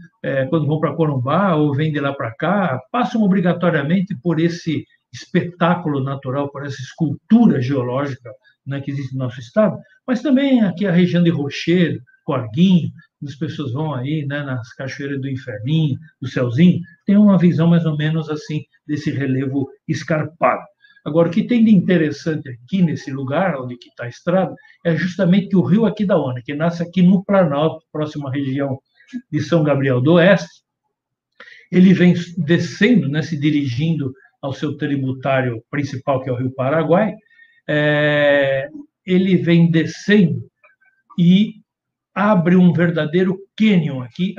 quando vão para Corumbá ou vêm de lá para cá, passam obrigatoriamente por esse espetáculo natural, por essa escultura geológica, né, que existe no nosso estado, mas também aqui a região de Rochedo, Corguinho, as pessoas vão aí, né, nas cachoeiras do Inferninho, do Céuzinho, tem uma visão mais ou menos assim desse relevo escarpado. Agora, o que tem de interessante aqui nesse lugar, onde está a estrada, é justamente o rio Aquidauana, que nasce aqui no Planalto, próxima região de São Gabriel do Oeste. Ele vem descendo, né, se dirigindo ao seu tributário principal, que é o Rio Paraguai. Ele vem descendo e abre um verdadeiro cânion aqui,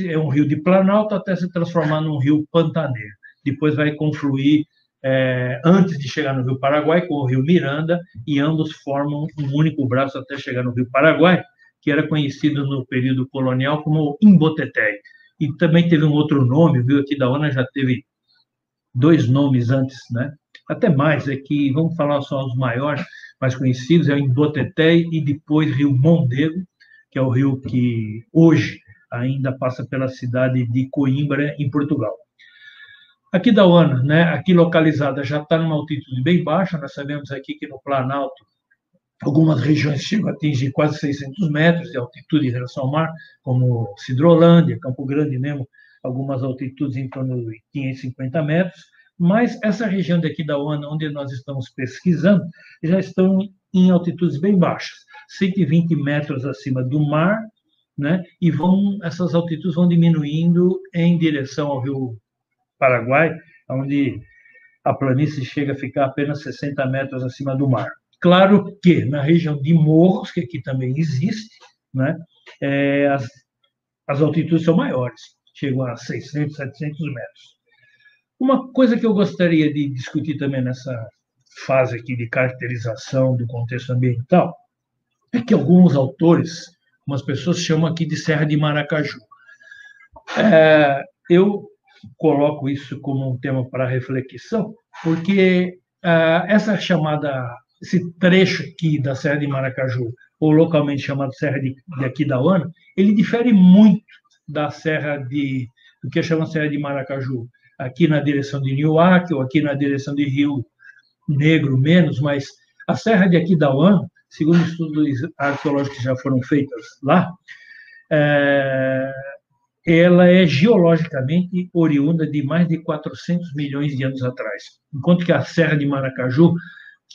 é um rio de Planalto, até se transformar num rio pantaneiro. Depois vai confluir, antes de chegar no Rio Paraguai, com o Rio Miranda, e ambos formam um único braço até chegar no Rio Paraguai, que era conhecido no período colonial como Imboteté. E também teve um outro nome, o Rio Aquidauana já teve 2 nomes antes, né? Até mais, que vamos falar só os maiores, mais conhecidos, é o Imboteté e depois Rio Mondego, que é o rio que hoje ainda passa pela cidade de Coimbra, em Portugal. Aquidauana, né, aqui localizada, já está numa altitude bem baixa. Nós sabemos aqui que no Planalto algumas regiões chegam a atingir quase 600 metros de altitude em relação ao mar, como Cidrolândia, Campo Grande mesmo, algumas altitudes em torno de 550 metros, mas essa região de Aquidauana, onde nós estamos pesquisando, já estão em altitudes bem baixas, 120 metros acima do mar, né? E essas altitudes vão diminuindo em direção ao Rio Paraguai, onde a planície chega a ficar apenas 60 metros acima do mar. Claro que na região de morros, que aqui também existe, né, as altitudes são maiores, chegam a 600, 700 metros. Uma coisa que eu gostaria de discutir também nessa fase aqui de caracterização do contexto ambiental é que alguns autores, algumas pessoas chamam aqui de Serra de Maracaju. Eu coloco isso como um tema para reflexão, porque esse trecho aqui da Serra de Maracaju, ou localmente chamado Serra de Aquidauana, ele difere muito da Serra do que chama Serra de Maracaju, aqui na direção de Niuaque, ou aqui na direção de Rio Negro menos, mas a Serra de Aquidauana, segundo estudos arqueológicos que já foram feitos lá, ela é geologicamente oriunda de mais de 400 milhões de anos atrás, enquanto que a Serra de Maracaju,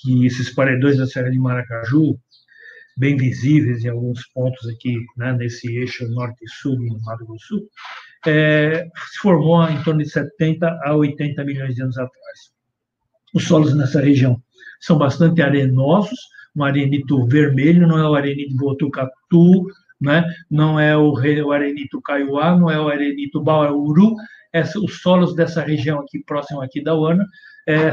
que esses paredões da Serra de Maracaju, bem visíveis em alguns pontos aqui, né, nesse eixo norte e sul do Mato Grosso do Sul, se formou em torno de 70 a 80 milhões de anos atrás. Os solos nessa região são bastante arenosos, um arenito vermelho, não é o arenito Botucatu, né? Não é o arenito Kaiowá, não é o arenito Bauru. Os solos dessa região aqui, próximo aqui da Aquidauana,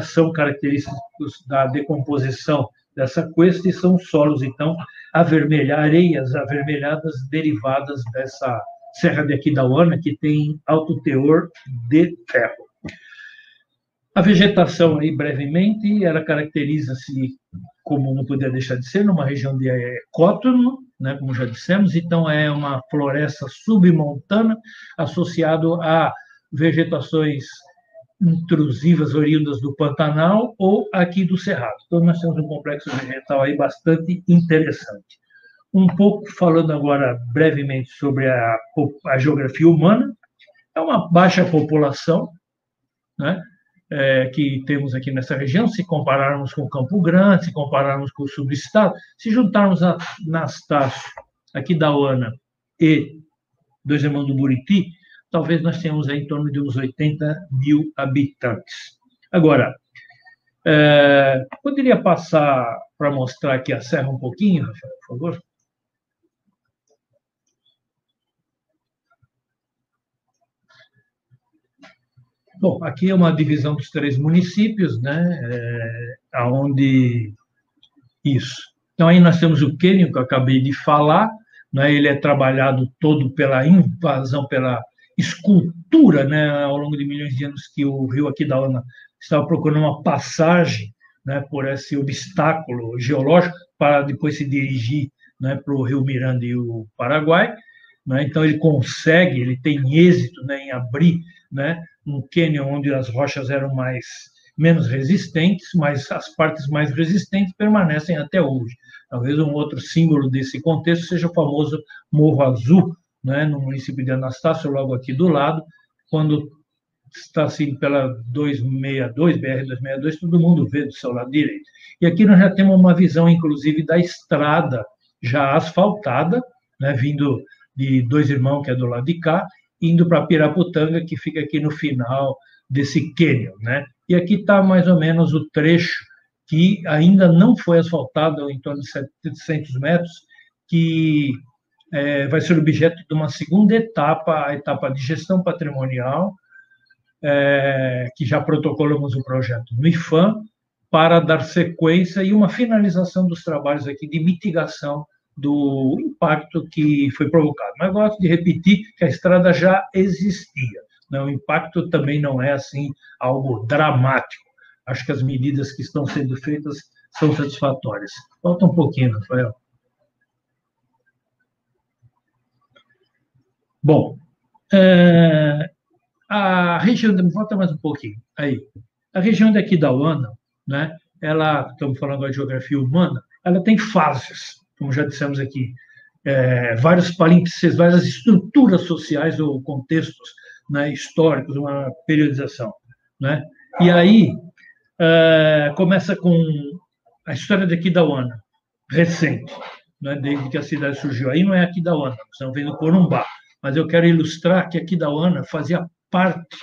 são característicos da decomposição dessa cuesta e são solos, então, areias avermelhadas derivadas dessa Serra de Aquidauana, que tem alto teor de ferro. A vegetação, aí, brevemente, ela caracteriza-se, como não podia deixar de ser, numa região de cótono, né, como já dissemos, então é uma floresta submontana associado a vegetações intrusivas oriundas do Pantanal ou aqui do Cerrado. Então, nós temos um complexo vegetal aí bastante interessante. Um pouco falando agora brevemente sobre a geografia humana, é uma baixa população, né, que temos aqui nessa região, se compararmos com Campo Grande, se compararmos com o sul do estado, se juntarmos a Anastácio, Aquidauana e Dois Irmãos do Buriti, talvez nós tenhamos aí em torno de uns 80 mil habitantes. Agora, poderia passar para mostrar aqui a serra um pouquinho, Rafael, por favor? Bom, aqui é uma divisão dos 3 municípios, né? Aonde isso. Então aí nós temos o cânion que eu acabei de falar, né? Ele é trabalhado todo pela invasão, pela escultura, né? Ao longo de milhões de anos que o rio Aquidauana estava procurando uma passagem, né? Por esse obstáculo geológico para depois se dirigir, né? Para o Rio Miranda e o Paraguai, né? Então ele consegue, ele tem êxito, né? Em abrir, né? Um cânion onde as rochas eram menos resistentes, mas as partes mais resistentes permanecem até hoje. Talvez um outro símbolo desse contexto seja o famoso Morro Azul, né, no município de Anastácio, logo aqui do lado, quando está assim pela 262, BR-262, todo mundo vê do seu lado direito. E aqui nós já temos uma visão, inclusive, da estrada já asfaltada, né, vindo de Dois Irmãos, que é do lado de cá, indo para Piraputanga, que fica aqui no final desse cânion, né? E aqui está mais ou menos o trecho que ainda não foi asfaltado, em torno de 700 metros, que vai ser objeto de uma segunda etapa, a etapa de gestão patrimonial, que já protocolamos o projeto no IFAM, para dar sequência e uma finalização dos trabalhos aqui de mitigação do impacto que foi provocado. Mas gosto de repetir que a estrada já existia, né? O impacto também não é assim algo dramático. Acho que as medidas que estão sendo feitas são satisfatórias. Falta um pouquinho, Rafael. Bom, a região, volta mais um pouquinho, aí. A região de Aquidauana, né? Ela, estamos falando da geografia humana, ela tem fases, como já dissemos aqui, vários palimpsestos, várias estruturas sociais ou contextos, né, históricos, uma periodização, né? E aí começa com a história de Aquidauana, recente, né, desde que a cidade surgiu. Aí não é Aquidauana, estamos vendo Corumbá, mas eu quero ilustrar que Aquidauana fazia parte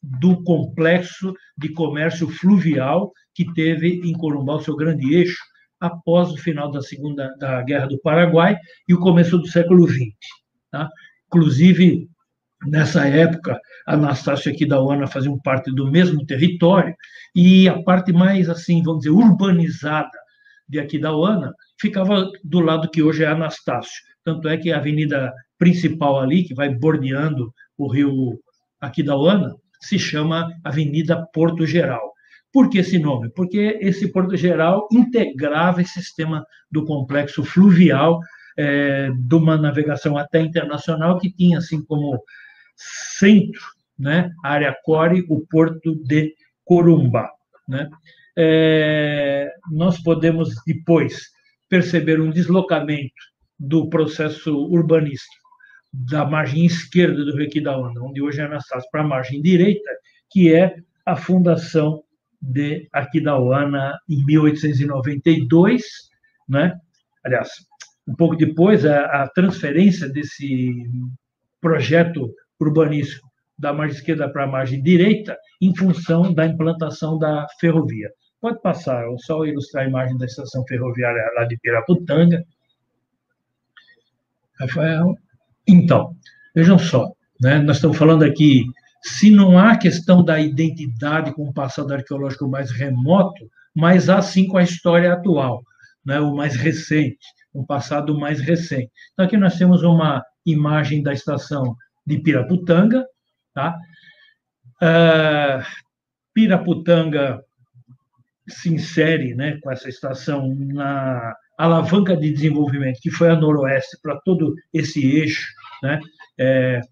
do complexo de comércio fluvial que teve em Corumbá o seu grande eixo após o final da Guerra do Paraguai e o começo do século XX. Tá? Inclusive, nessa época, Anastácio e Aquidauana faziam parte do mesmo território e a parte mais, assim, vamos dizer, urbanizada de Aquidauana ficava do lado que hoje é Anastácio. Tanto é que a avenida principal ali, que vai bordeando o rio Aquidauana, se chama Avenida Porto Geral. Por que esse nome? Porque esse Porto Geral integrava esse sistema do complexo fluvial de uma navegação até internacional que tinha assim como centro, né, a área core, o Porto de Corumbá. Né? Nós podemos depois perceber um deslocamento do processo urbanístico da margem esquerda do rio Aquidauana, onde hoje é Anastácio, para a margem direita, que é a fundação de Aquidauana em 1892, né? Aliás, um pouco depois, a transferência desse projeto urbanístico da margem esquerda para a margem direita, em função da implantação da ferrovia. Pode passar, eu só ilustrar a imagem da estação ferroviária lá de Piraputanga. Rafael. Então, vejam só, né? Nós estamos falando aqui, se não há questão da identidade com o passado arqueológico mais remoto, mas há sim com a história atual, né? O mais recente, um passado mais recente. Então, aqui nós temos uma imagem da estação de Piraputanga, tá? Piraputanga se insere, né, com essa estação na alavanca de desenvolvimento que foi a noroeste para todo esse eixo, né,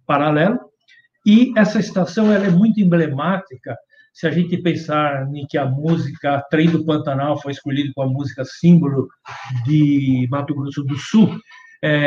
paralelo. E essa estação ela é muito emblemática se a gente pensar em que a música Trem do Pantanal foi escolhida como a música símbolo de Mato Grosso do Sul.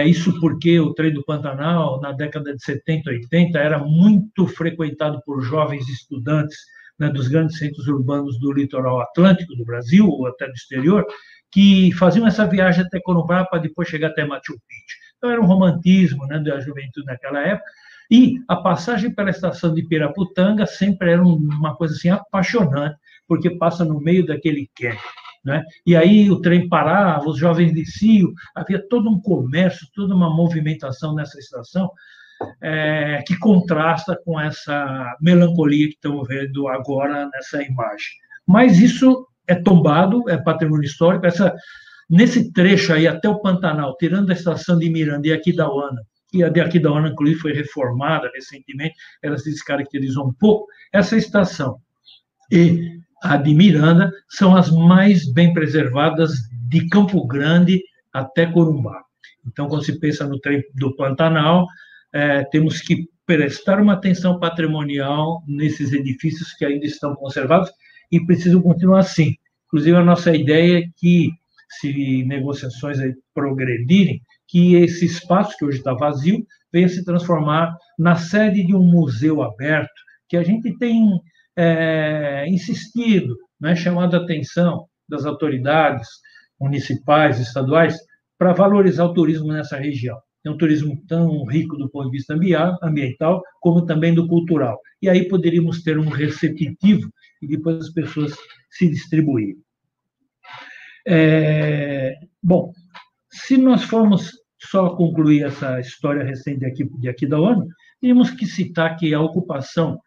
Isso porque o Trem do Pantanal, na década de 70, 80, era muito frequentado por jovens estudantes, né, dos grandes centros urbanos do litoral atlântico do Brasil ou até do exterior, que faziam essa viagem até Corumbá para depois chegar até Machu Picchu. Então, era um romantismo, né, da juventude naquela época. E a passagem pela estação de Piraputanga sempre era uma coisa assim apaixonante, porque passa no meio daquele camp, né? E aí o trem parava, os jovens desciam, havia todo um comércio, toda uma movimentação nessa estação, que contrasta com essa melancolia que estamos vendo agora nessa imagem. Mas isso é tombado, é patrimônio histórico. Nesse trecho aí até o Pantanal, tirando a estação de Miranda e Aquidauana, e a de Aquidauana, inclusive, foi reformada recentemente, ela se descaracterizou um pouco, essa estação e a de Miranda são as mais bem preservadas de Campo Grande até Corumbá. Então, quando se pensa no trem do Pantanal, temos que prestar uma atenção patrimonial nesses edifícios que ainda estão conservados e precisam continuar assim. Inclusive, a nossa ideia é que, se negociações aí progredirem, que esse espaço, que hoje está vazio, venha se transformar na sede de um museu aberto, que a gente tem insistido, né, chamado a atenção das autoridades municipais, estaduais, para valorizar o turismo nessa região. É um turismo tão rico do ponto de vista ambiental, como também do cultural. E aí poderíamos ter um receptivo e depois as pessoas se distribuírem. Bom, se nós formos só concluir essa história recente de Aquidauana, temos que citar que a ocupação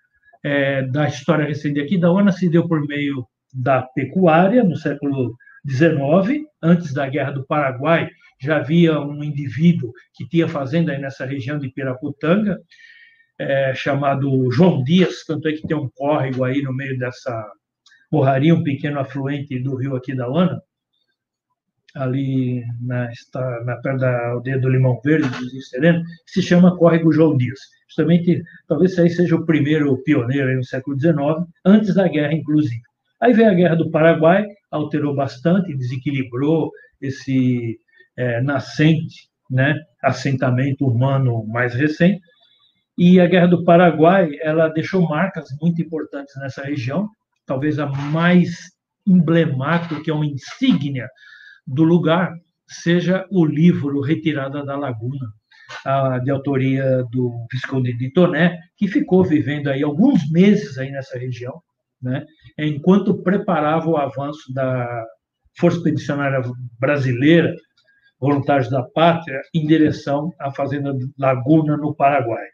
da história recente de Aquidauana se deu por meio da pecuária, no século XIX, antes da Guerra do Paraguai. Já havia um indivíduo que tinha fazenda aí nessa região de Piraputanga, chamado João Dias, tanto é que tem um córrego aí no meio dessa morraria, um pequeno afluente do rio Aquidauana, ali perto da aldeia do Limão Verde, do Rio Sereno, que se chama Córrego João Dias. Justamente, talvez esse aí seja o primeiro pioneiro aí no século XIX, antes da guerra, inclusive. Aí veio a Guerra do Paraguai, alterou bastante, desequilibrou esse nascente, né, assentamento humano mais recente, e a Guerra do Paraguai ela deixou marcas muito importantes nessa região, talvez a mais emblemática, que é uma insígnia do lugar, seja o livro Retirada da Laguna, de autoria do Visconde de Toné, que ficou vivendo aí alguns meses aí nessa região, né, enquanto preparava o avanço da Força Expedicionária Brasileira, Voluntários da Pátria, em direção à Fazenda Laguna, no Paraguai.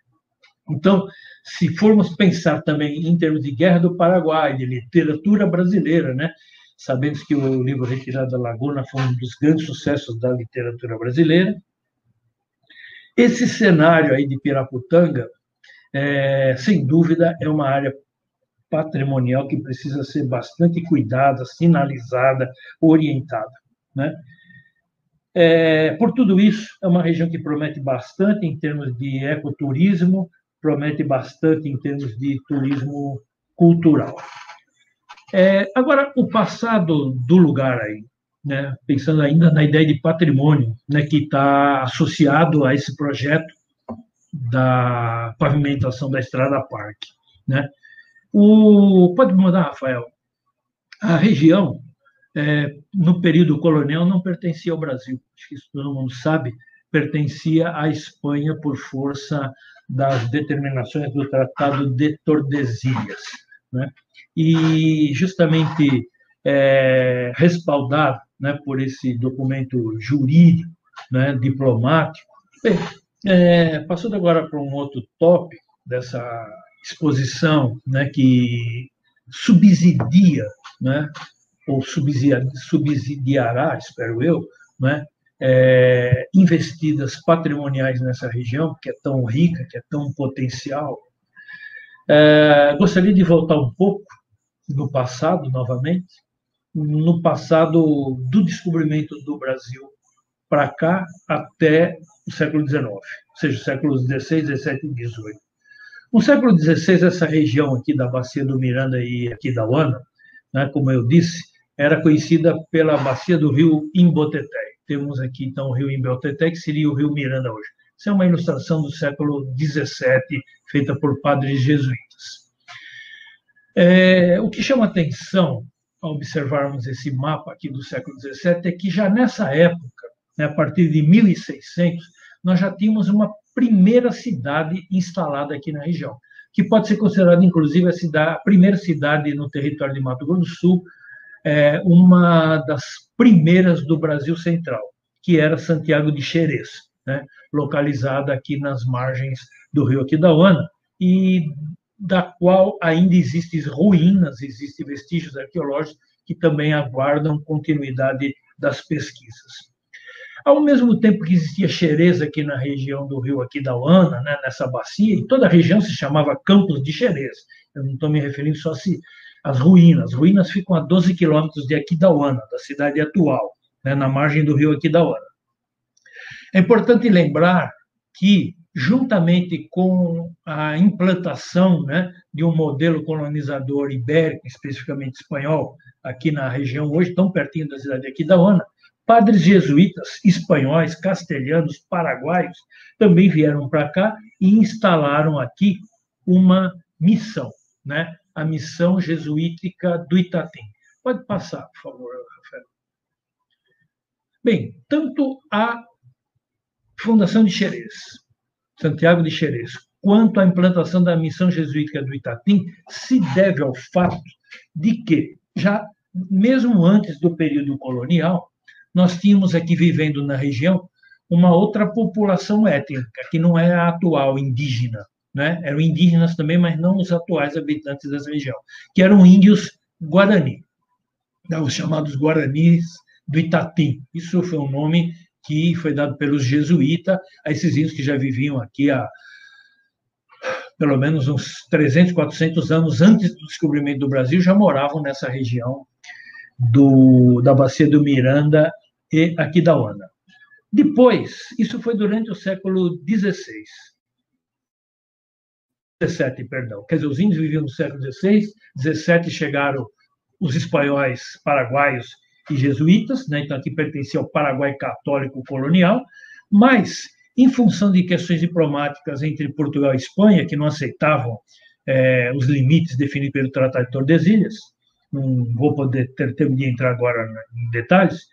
Então, se formos pensar também em termos de Guerra do Paraguai, de literatura brasileira, né, sabemos que o livro Retirada da Laguna foi um dos grandes sucessos da literatura brasileira. Esse cenário aí de Piraputanga, sem dúvida, é uma área patrimonial que precisa ser bastante cuidada, sinalizada, orientada, né? Por tudo isso, é uma região que promete bastante em termos de ecoturismo, promete bastante em termos de turismo cultural. Agora, o passado do lugar aí, né, pensando ainda na ideia de patrimônio, né, que está associado a esse projeto da pavimentação da Estrada Parque, né? Pode mandar, Rafael? A região, no período colonial, não pertencia ao Brasil, acho que isso todo mundo sabe, pertencia à Espanha por força das determinações do Tratado de Tordesilhas, né? E justamente respaldado, né, por esse documento jurídico, né, diplomático. Bem, passando agora para um outro tópico dessa exposição, né, que subsidia, né, ou subsidiará, espero eu, né, investidas patrimoniais nessa região, que é tão rica, que é tão potencial. Gostaria de voltar um pouco no passado, novamente, no passado do descobrimento do Brasil para cá até o século XIX, ou seja, séculos XVI, XVII e XVIII. No século XVI, essa região aqui da Bacia do Miranda e Aquidauana, né, como eu disse, era conhecida pela bacia do rio Imboteté. Temos aqui, então, o rio Imboteté, que seria o rio Miranda hoje. Isso é uma ilustração do século XVII, feita por padres jesuítas. O que chama atenção ao observarmos esse mapa aqui do século XVII é que já nessa época, né, a partir de 1600, nós já tínhamos uma primeira cidade instalada aqui na região, que pode ser considerada, inclusive, a primeira cidade no território de Mato Grosso do Sul, uma das primeiras do Brasil Central, que era Santiago de Xerez, né, localizada aqui nas margens do rio Aquidauana, e da qual ainda existem ruínas, existem vestígios arqueológicos que também aguardam continuidade das pesquisas. Ao mesmo tempo que existia Xerez aqui na região do rio Aquidauana, né, nessa bacia, e toda a região se chamava Campos de Xerez. Eu não estou me referindo só às ruínas. As ruínas ficam a 12 quilômetros de Aquidauana, da cidade atual, né, na margem do rio Aquidauana. É importante lembrar que, juntamente com a implantação, né, de um modelo colonizador ibérico, especificamente espanhol, aqui na região hoje, tão pertinho da cidade de Aquidauana, padres jesuítas espanhóis, castelhanos, paraguaios também vieram para cá e instalaram aqui uma missão, né? A missão jesuítica do Itatim. Pode passar, por favor, Rafael. Bem, tanto a fundação de Xerez, Santiago de Xerez, quanto a implantação da missão jesuítica do Itatim se deve ao fato de que, já mesmo antes do período colonial, nós tínhamos aqui vivendo na região uma outra população étnica, que não é a atual indígena, né? Eram indígenas também, mas não os atuais habitantes dessa região, que eram índios Guarani, né? Os chamados Guaranis do Itatim. Isso foi um nome que foi dado pelos jesuítas a esses índios que já viviam aqui há pelo menos uns 300, 400 anos antes do descobrimento do Brasil, já moravam nessa região da Bacia do Miranda e Aquidauana. Depois, isso foi durante o século XVI. 17, perdão. Quer dizer, os índios viviam no século XVI, 17 chegaram os espanhóis, paraguaios e jesuítas, né? Então aqui pertencia ao Paraguai católico colonial, mas, em função de questões diplomáticas entre Portugal e Espanha, que não aceitavam os limites definidos pelo Tratado de Tordesilhas, não vou poder ter tempo de entrar agora em detalhes,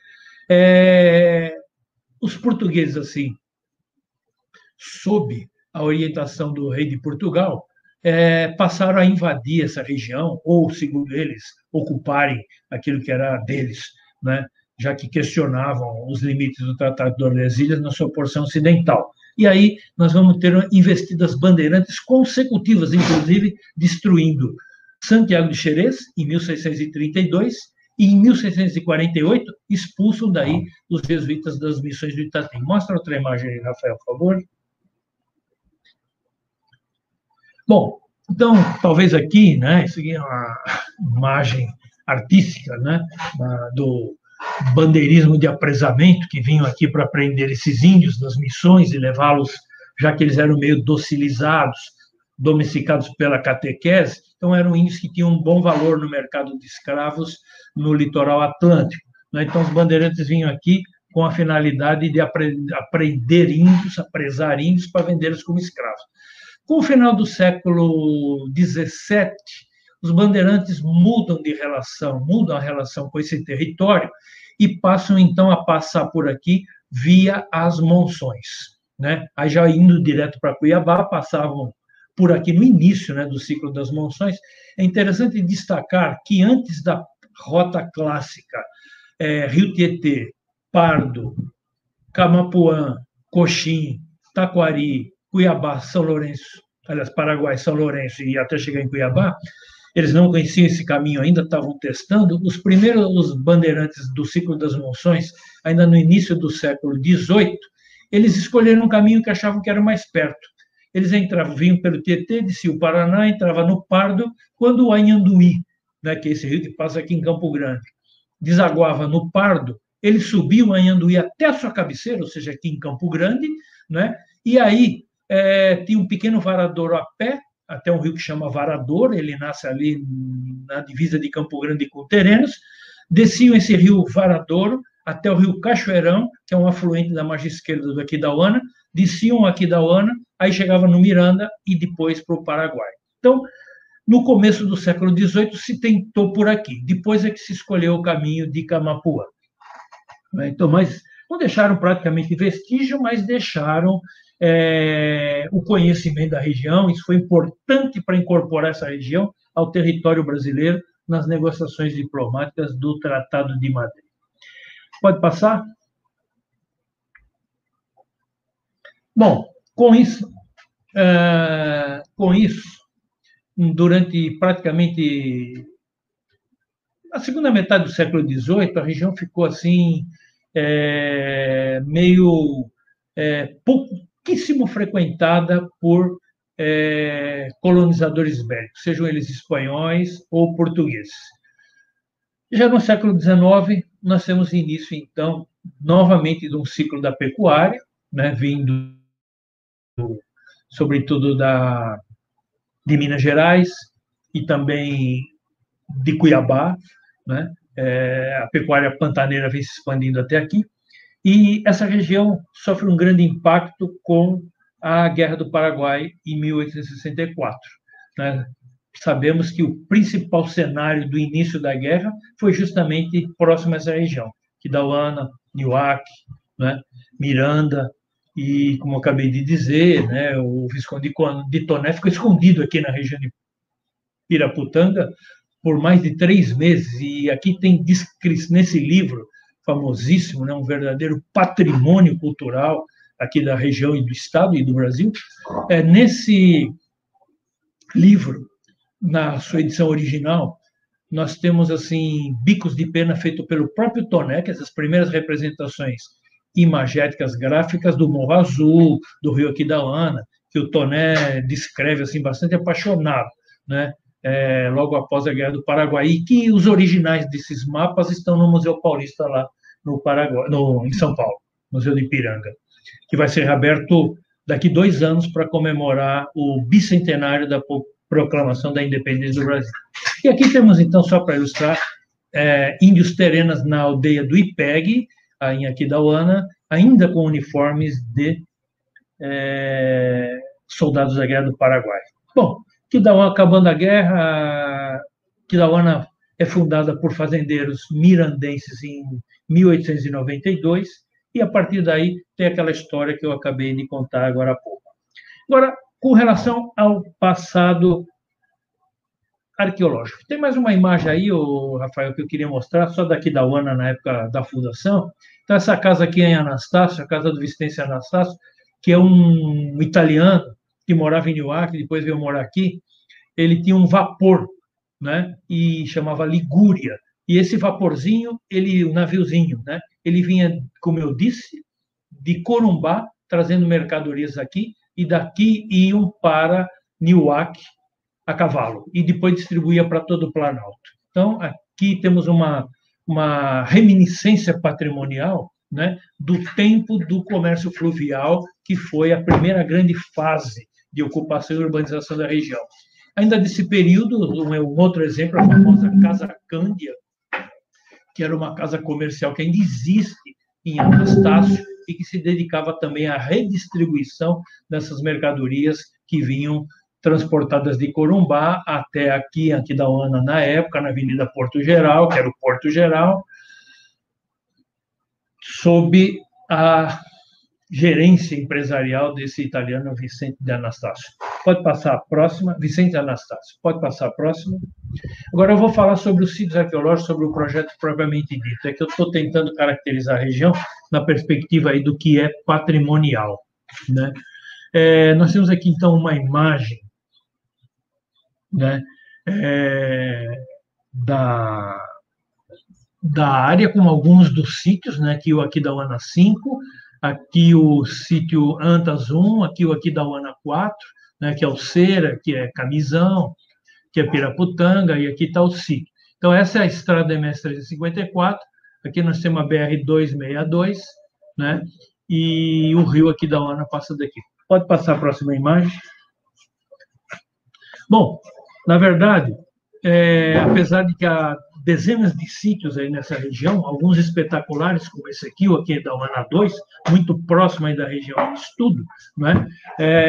os portugueses, assim, sob a orientação do rei de Portugal, passaram a invadir essa região, ou, segundo eles, ocuparem aquilo que era deles, né? Já que questionavam os limites do Tratado de Tordesilhas na sua porção ocidental. E aí nós vamos ter investidas bandeirantes consecutivas, inclusive destruindo Santiago de Xerez, em 1632, e em 1648 expulsam daí os jesuítas das missões do Itatim. Mostra outra imagem aí, Rafael, por favor. Bom, então, talvez aqui, né, isso aqui é uma imagem artística, né, do bandeirismo de apresamento, que vinham aqui para prender esses índios das missões e levá-los, já que eles eram meio docilizados, domesticados pela catequese, então eram índios que tinham um bom valor no mercado de escravos no litoral atlântico, né? Então os bandeirantes vinham aqui com a finalidade de apreender índios, apresar índios para vendê-los como escravos. Com o final do século XVII, os bandeirantes mudam a relação com esse território e passam, então, a passar por aqui via as monções, né? Aí já indo direto para Cuiabá, passavam por aqui no início, né, do ciclo das monções. É interessante destacar que antes da rota clássica, Rio Tietê, Pardo, Camapuã, Coxim, Taquari, Cuiabá, São Lourenço, aliás, Paraguai, São Lourenço e até chegar em Cuiabá, eles não conheciam esse caminho ainda, estavam testando. Os primeiros bandeirantes do ciclo das monções, ainda no início do século XVIII, eles escolheram um caminho que achavam que era mais perto. Eles vinham pelo Tietê, desciam o Paraná, entravam no Pardo, quando o Anhanduí, né, que é esse rio que passa aqui em Campo Grande, desaguava no Pardo, eles subiam o Anhanduí até a sua cabeceira, ou seja, aqui em Campo Grande, né, e aí tinha um pequeno varadouro a pé, até um rio que chama Varadouro, ele nasce ali na divisa de Campo Grande com Terenos, desciam esse rio Varadouro até o rio Cachoeirão, que é um afluente da margem esquerda do Aquidauana, desciam o Aquidauana, aí chegava no Miranda e depois para o Paraguai. Então, no começo do século XVIII, se tentou por aqui. Depois é que se escolheu o caminho de Camapuã. Então, mas Não deixaram praticamente vestígio, mas deixaram o conhecimento da região. Isso foi importante para incorporar essa região ao território brasileiro nas negociações diplomáticas do Tratado de Madrid. Pode passar? Bom, com isso, durante praticamente a segunda metade do século XVIII, a região ficou assim meio pouquíssimo frequentada por colonizadores ibéricos, sejam eles espanhóis ou portugueses. Já no século XIX, nós temos início, então, novamente de um ciclo da pecuária, né, vindo sobretudo de Minas Gerais e também de Cuiabá, né? A pecuária pantaneira vem se expandindo até aqui, e essa região sofre um grande impacto com a Guerra do Paraguai em 1864. Né? Sabemos que o principal cenário do início da guerra foi justamente próximo a essa região, Aquidauana, Nioaque, né? Miranda, e, como eu acabei de dizer, né, o Visconde de Toné ficou escondido aqui na região de Piraputanga por mais de 3 meses, e aqui tem nesse livro famosíssimo, né, um verdadeiro patrimônio cultural aqui da região e do estado e do Brasil. Nesse livro, na sua edição original, nós temos assim bicos de pena feito pelo próprio Toné, que essas primeiras representações imagéticas gráficas do Morro Azul, do Rio Aquidauana, que o Toné descreve assim bastante apaixonado, né? Logo após a Guerra do Paraguai, e que os originais desses mapas estão no Museu Paulista lá no Paraguai, em São Paulo, Museu de Ipiranga, que vai ser reaberto daqui 2 anos para comemorar o bicentenário da proclamação da independência do Brasil. E aqui temos, então, só para ilustrar, índios terenas na aldeia do Ipeg, em Aquidauana, ainda com uniformes de soldados da Guerra do Paraguai. Bom, Aquidauana, acabando a guerra, Aquidauana é fundada por fazendeiros mirandenses em 1892, e a partir daí tem aquela história que eu acabei de contar agora há pouco. Agora, com relação ao passado arqueológico. Tem mais uma imagem aí, Rafael, que eu queria mostrar, só da Aquidauana na época da fundação. Então, essa casa aqui é em Anastácio, a casa do Vicente Anastácio, que é um italiano que morava em Nioaque, depois veio morar aqui. Ele tinha um vapor, né, e chamava Ligúria. E esse vaporzinho, o naviozinho, né, ele vinha, como eu disse, de Corumbá, trazendo mercadorias aqui, e daqui iam para Nioaque a cavalo, e depois distribuía para todo o Planalto. Então, aqui temos uma reminiscência patrimonial, né, do tempo do comércio fluvial, que foi a primeira grande fase de ocupação e urbanização da região. Ainda desse período, um outro exemplo, a famosa Casa Cândia, que era uma casa comercial que ainda existe em Anastácio e que se dedicava também à redistribuição dessas mercadorias que vinham transportadas de Corumbá até aqui, em Aquidauana, na época, na Avenida Porto Geral, que era o Porto Geral, sob a gerência empresarial desse italiano Vicente de Anastácio. Pode passar a próxima. Vicente de Anastácio. Pode passar a próxima. Agora eu vou falar sobre os sítios arqueológicos, sobre o projeto propriamente dito. É que eu estou tentando caracterizar a região na perspectiva aí do que é patrimonial, né? Nós temos aqui, então, uma imagem, né, da área com alguns dos sítios, né? Aqui o Aquidauana 5, aqui o sítio Antas 1, aqui o Aquidauana 4, né, que é o Cera, que é Camisão, que é Piraputanga, e aqui está o sítio. Então, essa é a estrada MS-354, aqui nós temos a BR-262, né, e o rio Aquidauana passa daqui. Pode passar a próxima imagem. Bom, na verdade, apesar de que há dezenas de sítios aí nessa região, alguns espetaculares, como esse aqui, o Aquidauana 2, muito próximo aí da região de estudo, né?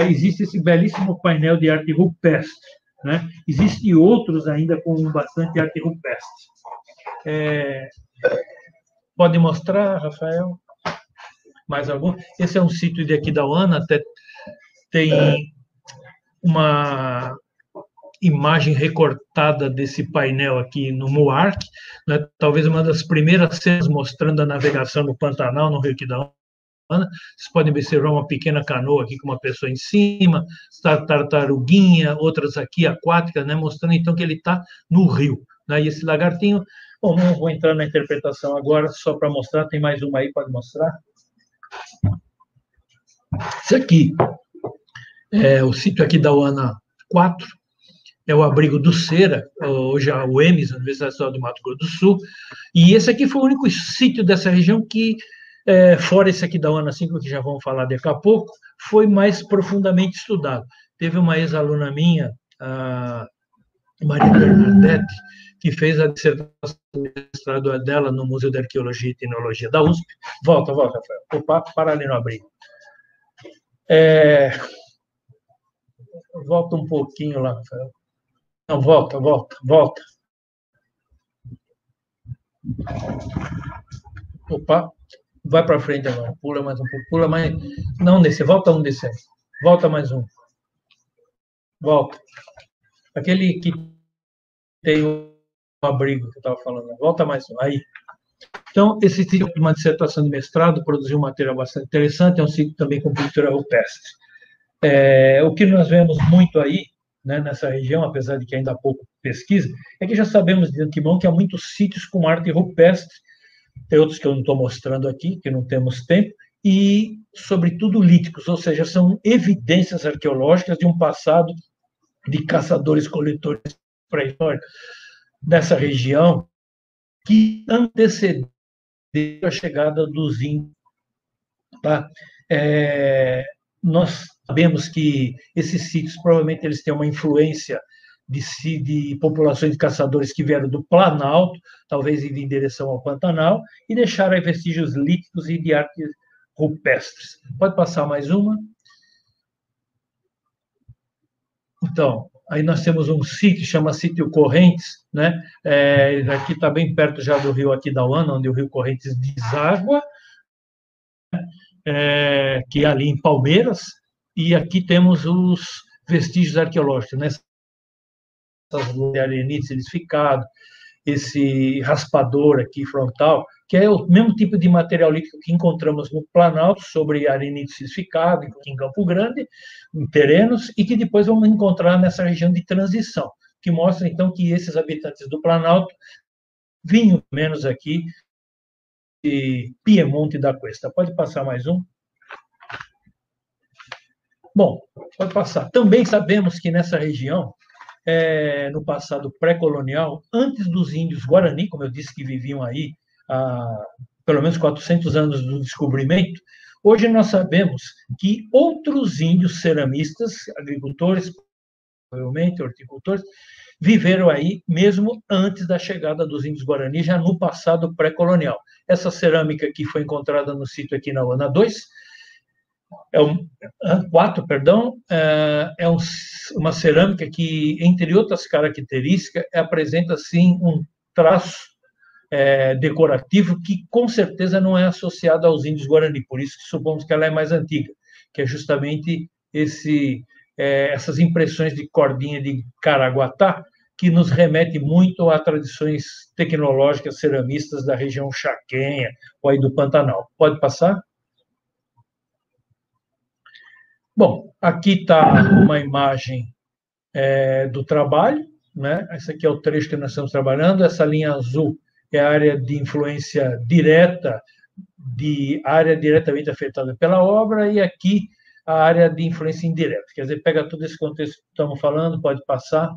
Existe esse belíssimo painel de arte rupestre, né? Existem outros ainda com bastante arte rupestre. Pode mostrar, Rafael? Mais algum? Esse é um sítio de Aquidauana, até tem uma imagem recortada desse painel aqui no MUARC, né? Talvez uma das primeiras cenas mostrando a navegação no Pantanal, no Rio Aquidauana. Vocês podem observar uma pequena canoa aqui com uma pessoa em cima, tartaruguinha, outras aqui aquáticas, né? Mostrando então que ele está no rio, né? E esse lagartinho, bom, não vou entrar na interpretação agora, só para mostrar, tem mais uma aí, pode mostrar? Esse aqui é o sítio Aquidauana 4, é o abrigo do Cera, hoje a UEMS, a Universidade Estadual do Mato Grosso do Sul, e esse aqui foi o único sítio dessa região que, fora esse Aquidauana 5, que já vamos falar daqui a pouco, foi mais profundamente estudado. Teve uma ex-aluna minha, a Maria Bernadette, que fez a dissertação de mestrado dela no Museu de Arqueologia e Tecnologia da USP. Volta, Rafael. Opa, para ali no abrigo. Volta um pouquinho lá, Rafael. Não, volta. Opa, vai para frente agora. Pula mais um pouco. Pula mais. Não descer. Volta um descer. Volta mais um. Volta. Aquele que tem o abrigo que eu estava falando. Volta mais um. Aí. Então, esse sítio de uma dissertação de mestrado produziu um material bastante interessante. É um sítio também com pintura rupestre. O que nós vemos muito aí, né, nessa região, apesar de que ainda há pouco pesquisa, é que já sabemos de antemão que há muitos sítios com arte rupestre, tem outros que eu não estou mostrando aqui, que não temos tempo, e, sobretudo, líticos, ou seja, são evidências arqueológicas de um passado de caçadores-coletores pré-históricos dessa região que antecedeu a chegada dos índios. Tá? Nós sabemos que esses sítios, provavelmente, eles têm uma influência de populações de caçadores que vieram do Planalto, talvez indo em direção ao Pantanal, e deixaram aí vestígios líticos e de artes rupestres. Pode passar mais uma? Então, aí nós temos um sítio, chama Sítio Correntes, né? Aqui está bem perto já do rio Aquidauana, onde o rio Correntes deságua, que é ali em Palmeiras, e aqui temos os vestígios arqueológicos, né? Essas de arenite silicificado, esse raspador aqui frontal, que é o mesmo tipo de material líquido que encontramos no Planalto, sobre arenite silicificado, em Campo Grande, em terrenos, e que depois vamos encontrar nessa região de transição, que mostra, então, que esses habitantes do Planalto vinham menos aqui de Piemonte da Cuesta. Pode passar mais um? Bom, pode passar. Também sabemos que nessa região, no passado pré-colonial, antes dos índios Guarani, como eu disse, que viviam aí há pelo menos 400 anos do descobrimento, hoje nós sabemos que outros índios ceramistas, agricultores, provavelmente horticultores, viveram aí mesmo antes da chegada dos índios Guarani, já no passado pré-colonial. Essa cerâmica que foi encontrada no sítio aqui na Uana 2, 4, perdão, uma cerâmica que, entre outras características, apresenta, sim, um traço decorativo que, com certeza, não é associado aos índios Guarani, por isso que supomos que ela é mais antiga, que é justamente essas impressões de cordinha de caraguatá, que nos remete muito a tradições tecnológicas ceramistas da região chaquenha ou aí do Pantanal. Pode passar? Bom, aqui está uma imagem do trabalho, né? Esse aqui é o trecho que nós estamos trabalhando. Essa linha azul é a área de influência direta, área diretamente afetada pela obra, e aqui a área de influência indireta. Quer dizer, pega todo esse contexto que estamos falando, pode passar.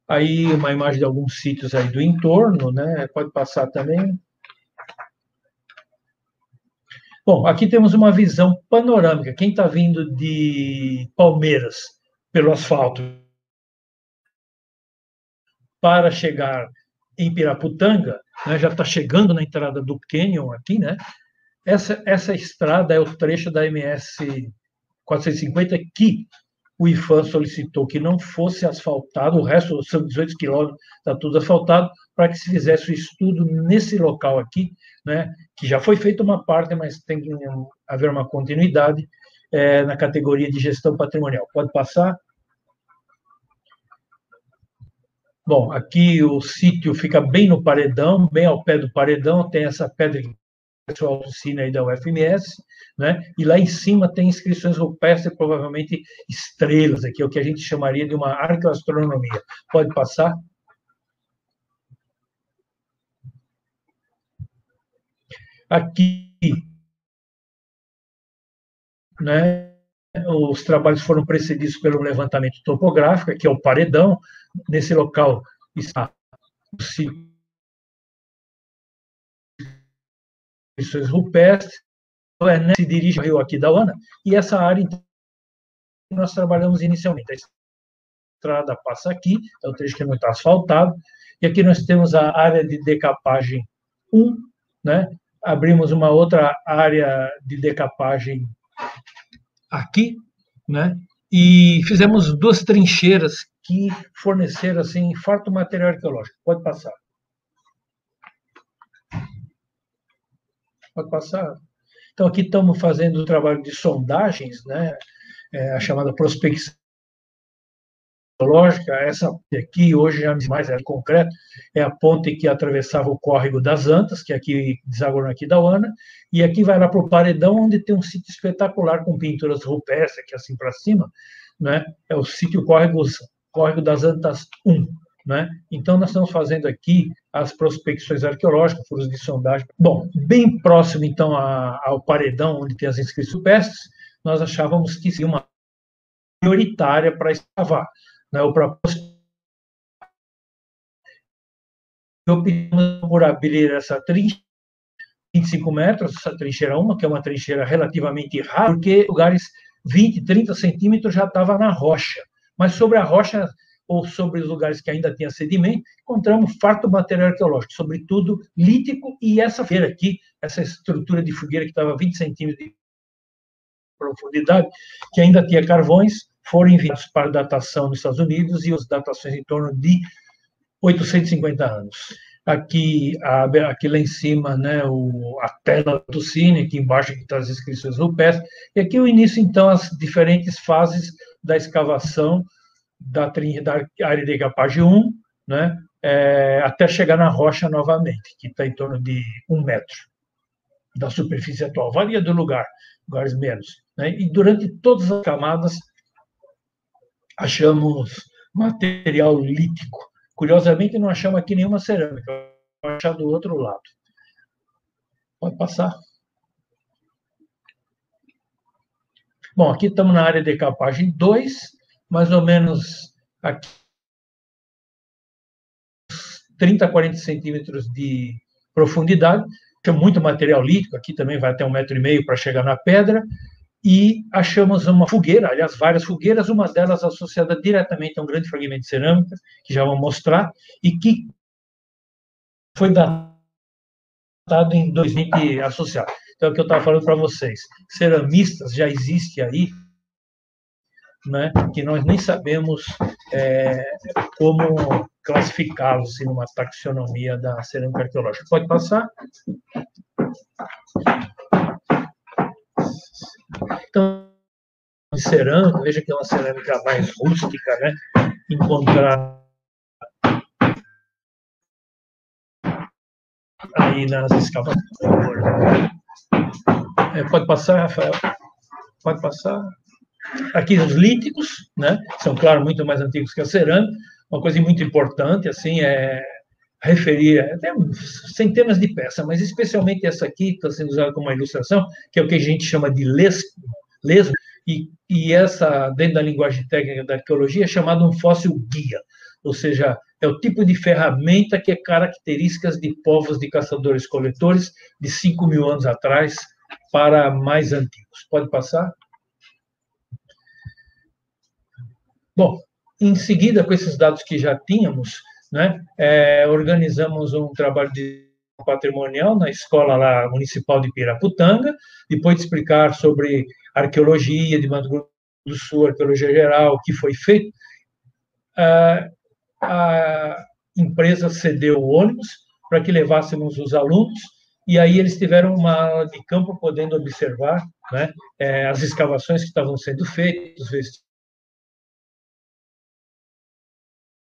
Aí uma imagem de alguns sítios aí do entorno, né? Pode passar também. Bom, aqui temos uma visão panorâmica. Quem está vindo de Palmeiras pelo asfalto para chegar em Piraputanga, né, já está chegando na entrada do Canyon aqui, né? Essa estrada é o trecho da MS 450 que o IPHAN solicitou que não fosse asfaltado, o resto, são 18 quilômetros, está tudo asfaltado, para que se fizesse o estudo nesse local aqui, né, que já foi feita uma parte, mas tem que haver uma continuidade na categoria de gestão patrimonial. Pode passar? Bom, aqui o sítio fica bem no paredão, bem ao pé do paredão, tem essa pedra que o pessoal ensina aí da UFMS, né? E lá em cima tem inscrições rupestres, provavelmente estrelas, aqui é o que a gente chamaria de uma arqueoastronomia. Pode passar? Aqui, né, os trabalhos foram precedidos pelo levantamento topográfico, que é o paredão. Nesse local está o inscrições rupestres, o Ernesto se dirige ao rio Aquidauana, e essa área, então, nós trabalhamos inicialmente. A estrada passa aqui, é o trecho que não está asfaltado, e aqui nós temos a área de decapagem 1, né? Abrimos uma outra área de decapagem aqui, né? E fizemos 2 trincheiras que forneceram, assim, farto material arqueológico. Pode passar. Pode passar. Então, aqui estamos fazendo o trabalho de sondagens, né? A chamada prospecção arqueológica. Essa aqui, hoje, já mais é concreto, é a ponte que atravessava o córrego das Antas, que aqui desagua no Aquidauana, e aqui vai lá para o paredão, onde tem um sítio espetacular com pinturas rupestres, aqui assim para cima, né? É o sítio Córrego das Antas 1. Né? Então, nós estamos fazendo aqui as prospecções arqueológicas, furos de sondagem. Bom, bem próximo, então, ao paredão, onde tem as inscrições rupestres, nós achávamos que seria uma prioritária para escavar, né? Ou para optamos por abrir essa trincheira, 25 metros, essa trincheira 1, que é uma trincheira relativamente rara, porque lugares 20, 30 centímetros já estava na rocha, mas sobre a rocha ou sobre os lugares que ainda tinha sedimento, encontramos farto material arqueológico, sobretudo lítico, e essa fogueira aqui, essa estrutura de fogueira que estava a 20 centímetros de profundidade, que ainda tinha carvões, foram enviados para datação nos Estados Unidos, e as datações em torno de 850 anos. Aqui lá em cima, né, a tela do cine, aqui embaixo que está as inscrições rupestres, e aqui o início, então, as diferentes fases da escavação da área de decapagem 1, né, até chegar na rocha novamente, que está em torno de 1 metro da superfície atual. Varia do lugar, lugares menos. Né, e durante todas as camadas achamos material lítico. Curiosamente, não achamos aqui nenhuma cerâmica, vamos achar do outro lado. Pode passar. Bom, aqui estamos na área de decapagem 2, mais ou menos aqui 30 a 40 centímetros de profundidade. Tem muito material lítico, aqui também vai até 1,5 metro para chegar na pedra, e achamos uma fogueira, aliás, várias fogueiras, uma delas associada diretamente a um grande fragmento de cerâmica, que já vou mostrar, e que foi datado em 2020 associado. Então, é o que eu estava falando para vocês. Ceramistas já existe aí, né, que nós nem sabemos como classificá-los assim, numa taxonomia da cerâmica arqueológica. Pode passar? Então, cerâmica, veja que é uma cerâmica mais rústica, né? Encontrar aí nas escavações. Pode passar, Rafael? Pode passar. Aqui os líticos, né? São, claro, muito mais antigos que a cerâmica. Uma coisa muito importante, assim, é referir até centenas de peças, mas especialmente essa aqui, que está sendo usada como uma ilustração, que é o que a gente chama de lesmo, e essa, dentro da linguagem técnica da arqueologia, é chamado um fóssil guia, ou seja, é o tipo de ferramenta que é características de povos de caçadores-coletores de 5.000 anos atrás para mais antigos. Pode passar? Bom, em seguida, com esses dados que já tínhamos, né, organizamos um trabalho de patrimonial na escola lá municipal de Piraputanga, depois de explicar sobre arqueologia de Mato Grosso do Sul, Arqueologia Geral, que foi feito, a empresa cedeu o ônibus para que levássemos os alunos, e aí eles tiveram uma aula de campo podendo observar, né, as escavações que estavam sendo feitas,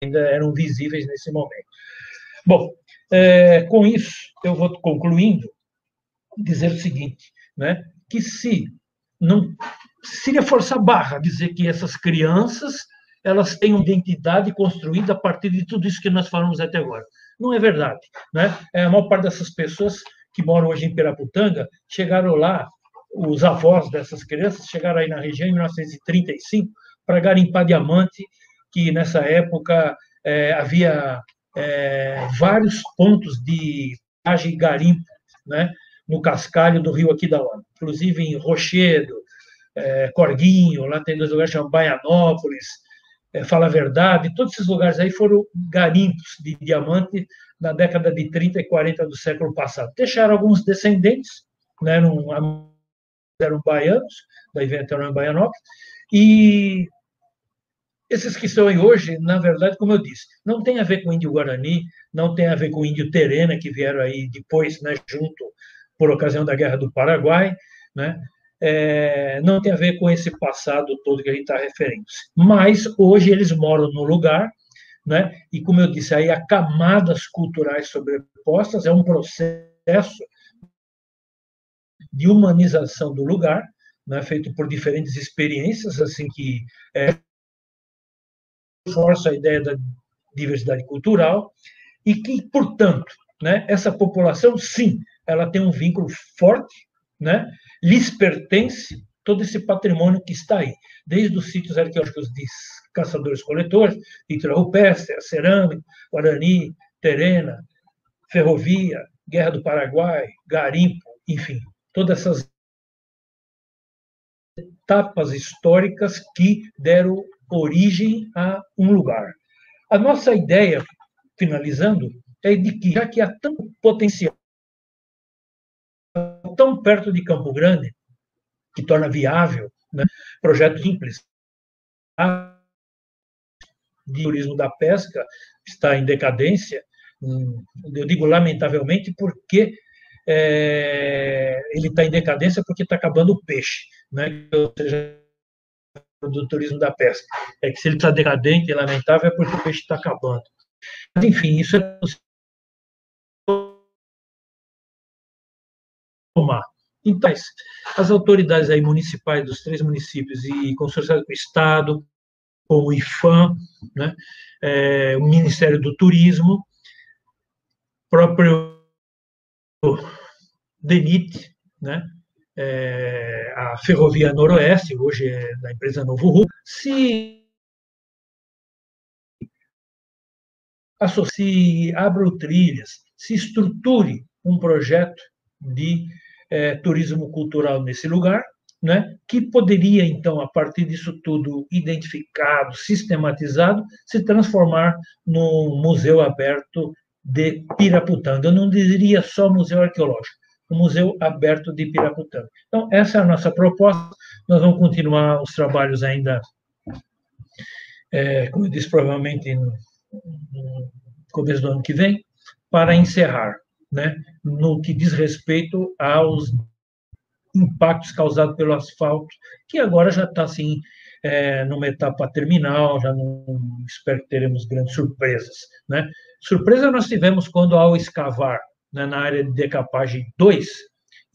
ainda eram visíveis nesse momento. Bom, com isso, eu vou concluindo, dizer o seguinte, né, que não seria força barra dizer que essas crianças elas têm uma identidade construída a partir de tudo isso que nós falamos até agora. Não é verdade, né? A maior parte dessas pessoas que moram hoje em Piraputanga chegaram lá, os avós dessas crianças chegaram aí na região em 1935 para garimpar diamante, que nessa época havia vários pontos de e garimpo, né, no cascalho do rio Aquidauana, inclusive em Rochedo, Corguinho, lá tem 2 lugares chamados Baianópolis, Fala a Verdade, todos esses lugares aí foram garimpos de diamante na década de 30 e 40 do século passado. Deixaram alguns descendentes, né, eram baianos, daí vieram em Baianópolis, e esses que estão aí hoje, na verdade, como eu disse, não tem a ver com índio Guarani, não tem a ver com índio Terena, que vieram aí depois, né, junto, por ocasião da Guerra do Paraguai, né? Não tem a ver com esse passado todo que a gente está referindo. Mas, hoje, eles moram no lugar, né? E, como eu disse, aí há camadas culturais sobrepostas, é um processo de humanização do lugar, né, feito por diferentes experiências, assim, que reforça a ideia da diversidade cultural e que, portanto, né, essa população, sim, ela tem um vínculo forte, né, lhes pertence todo esse patrimônio que está aí, desde os sítios arqueológicos de caçadores-coletores, pintura rupestre, cerâmica, Guarani, Terena, ferrovia, Guerra do Paraguai, garimpo, enfim, todas essas etapas históricas que deram origem a um lugar. A nossa ideia, finalizando, é de que, já que há tanto potencial tão perto de Campo Grande, que torna viável, né, projetos simples, de turismo da pesca está em decadência, eu digo lamentavelmente porque ele está em decadência porque está acabando o peixe, né? Ou seja, do turismo da pesca. É que se ele está decadente e lamentável é porque o peixe está acabando. Mas, enfim, isso é tomar. Então, as autoridades aí municipais dos 3 municípios e consorciadas com o Estado, com o IFAM, né, o Ministério do Turismo, próprio DENIT, né, a Ferrovia Noroeste, hoje é da empresa Novo Rumo, se associe, abra trilhas, se estruture um projeto de turismo cultural nesse lugar, né, que poderia, então, a partir disso tudo identificado, sistematizado, se transformar num museu aberto de Piraputanga. Eu não diria só museu arqueológico, o Museu Aberto de Piraputanga. Então, essa é a nossa proposta. Nós vamos continuar os trabalhos ainda, como eu disse, provavelmente no começo do ano que vem, para encerrar, né, no que diz respeito aos impactos causados pelo asfalto, que agora já está, assim, numa etapa terminal, já não espero que teremos grandes surpresas, né? Surpresa nós tivemos quando, ao escavar, né, na área de decapagem 2,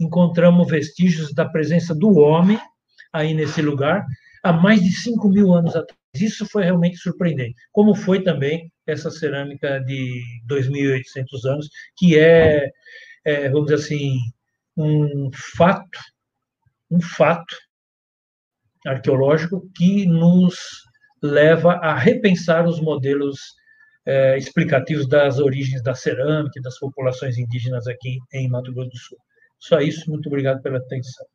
encontramos vestígios da presença do homem aí nesse lugar, há mais de 5.000 anos atrás. Isso foi realmente surpreendente, como foi também essa cerâmica de 2.800 anos, que vamos dizer assim, um fato arqueológico que nos leva a repensar os modelos explicativos das origens da cerâmica e das populações indígenas aqui em Mato Grosso do Sul. Só isso, muito obrigado pela atenção.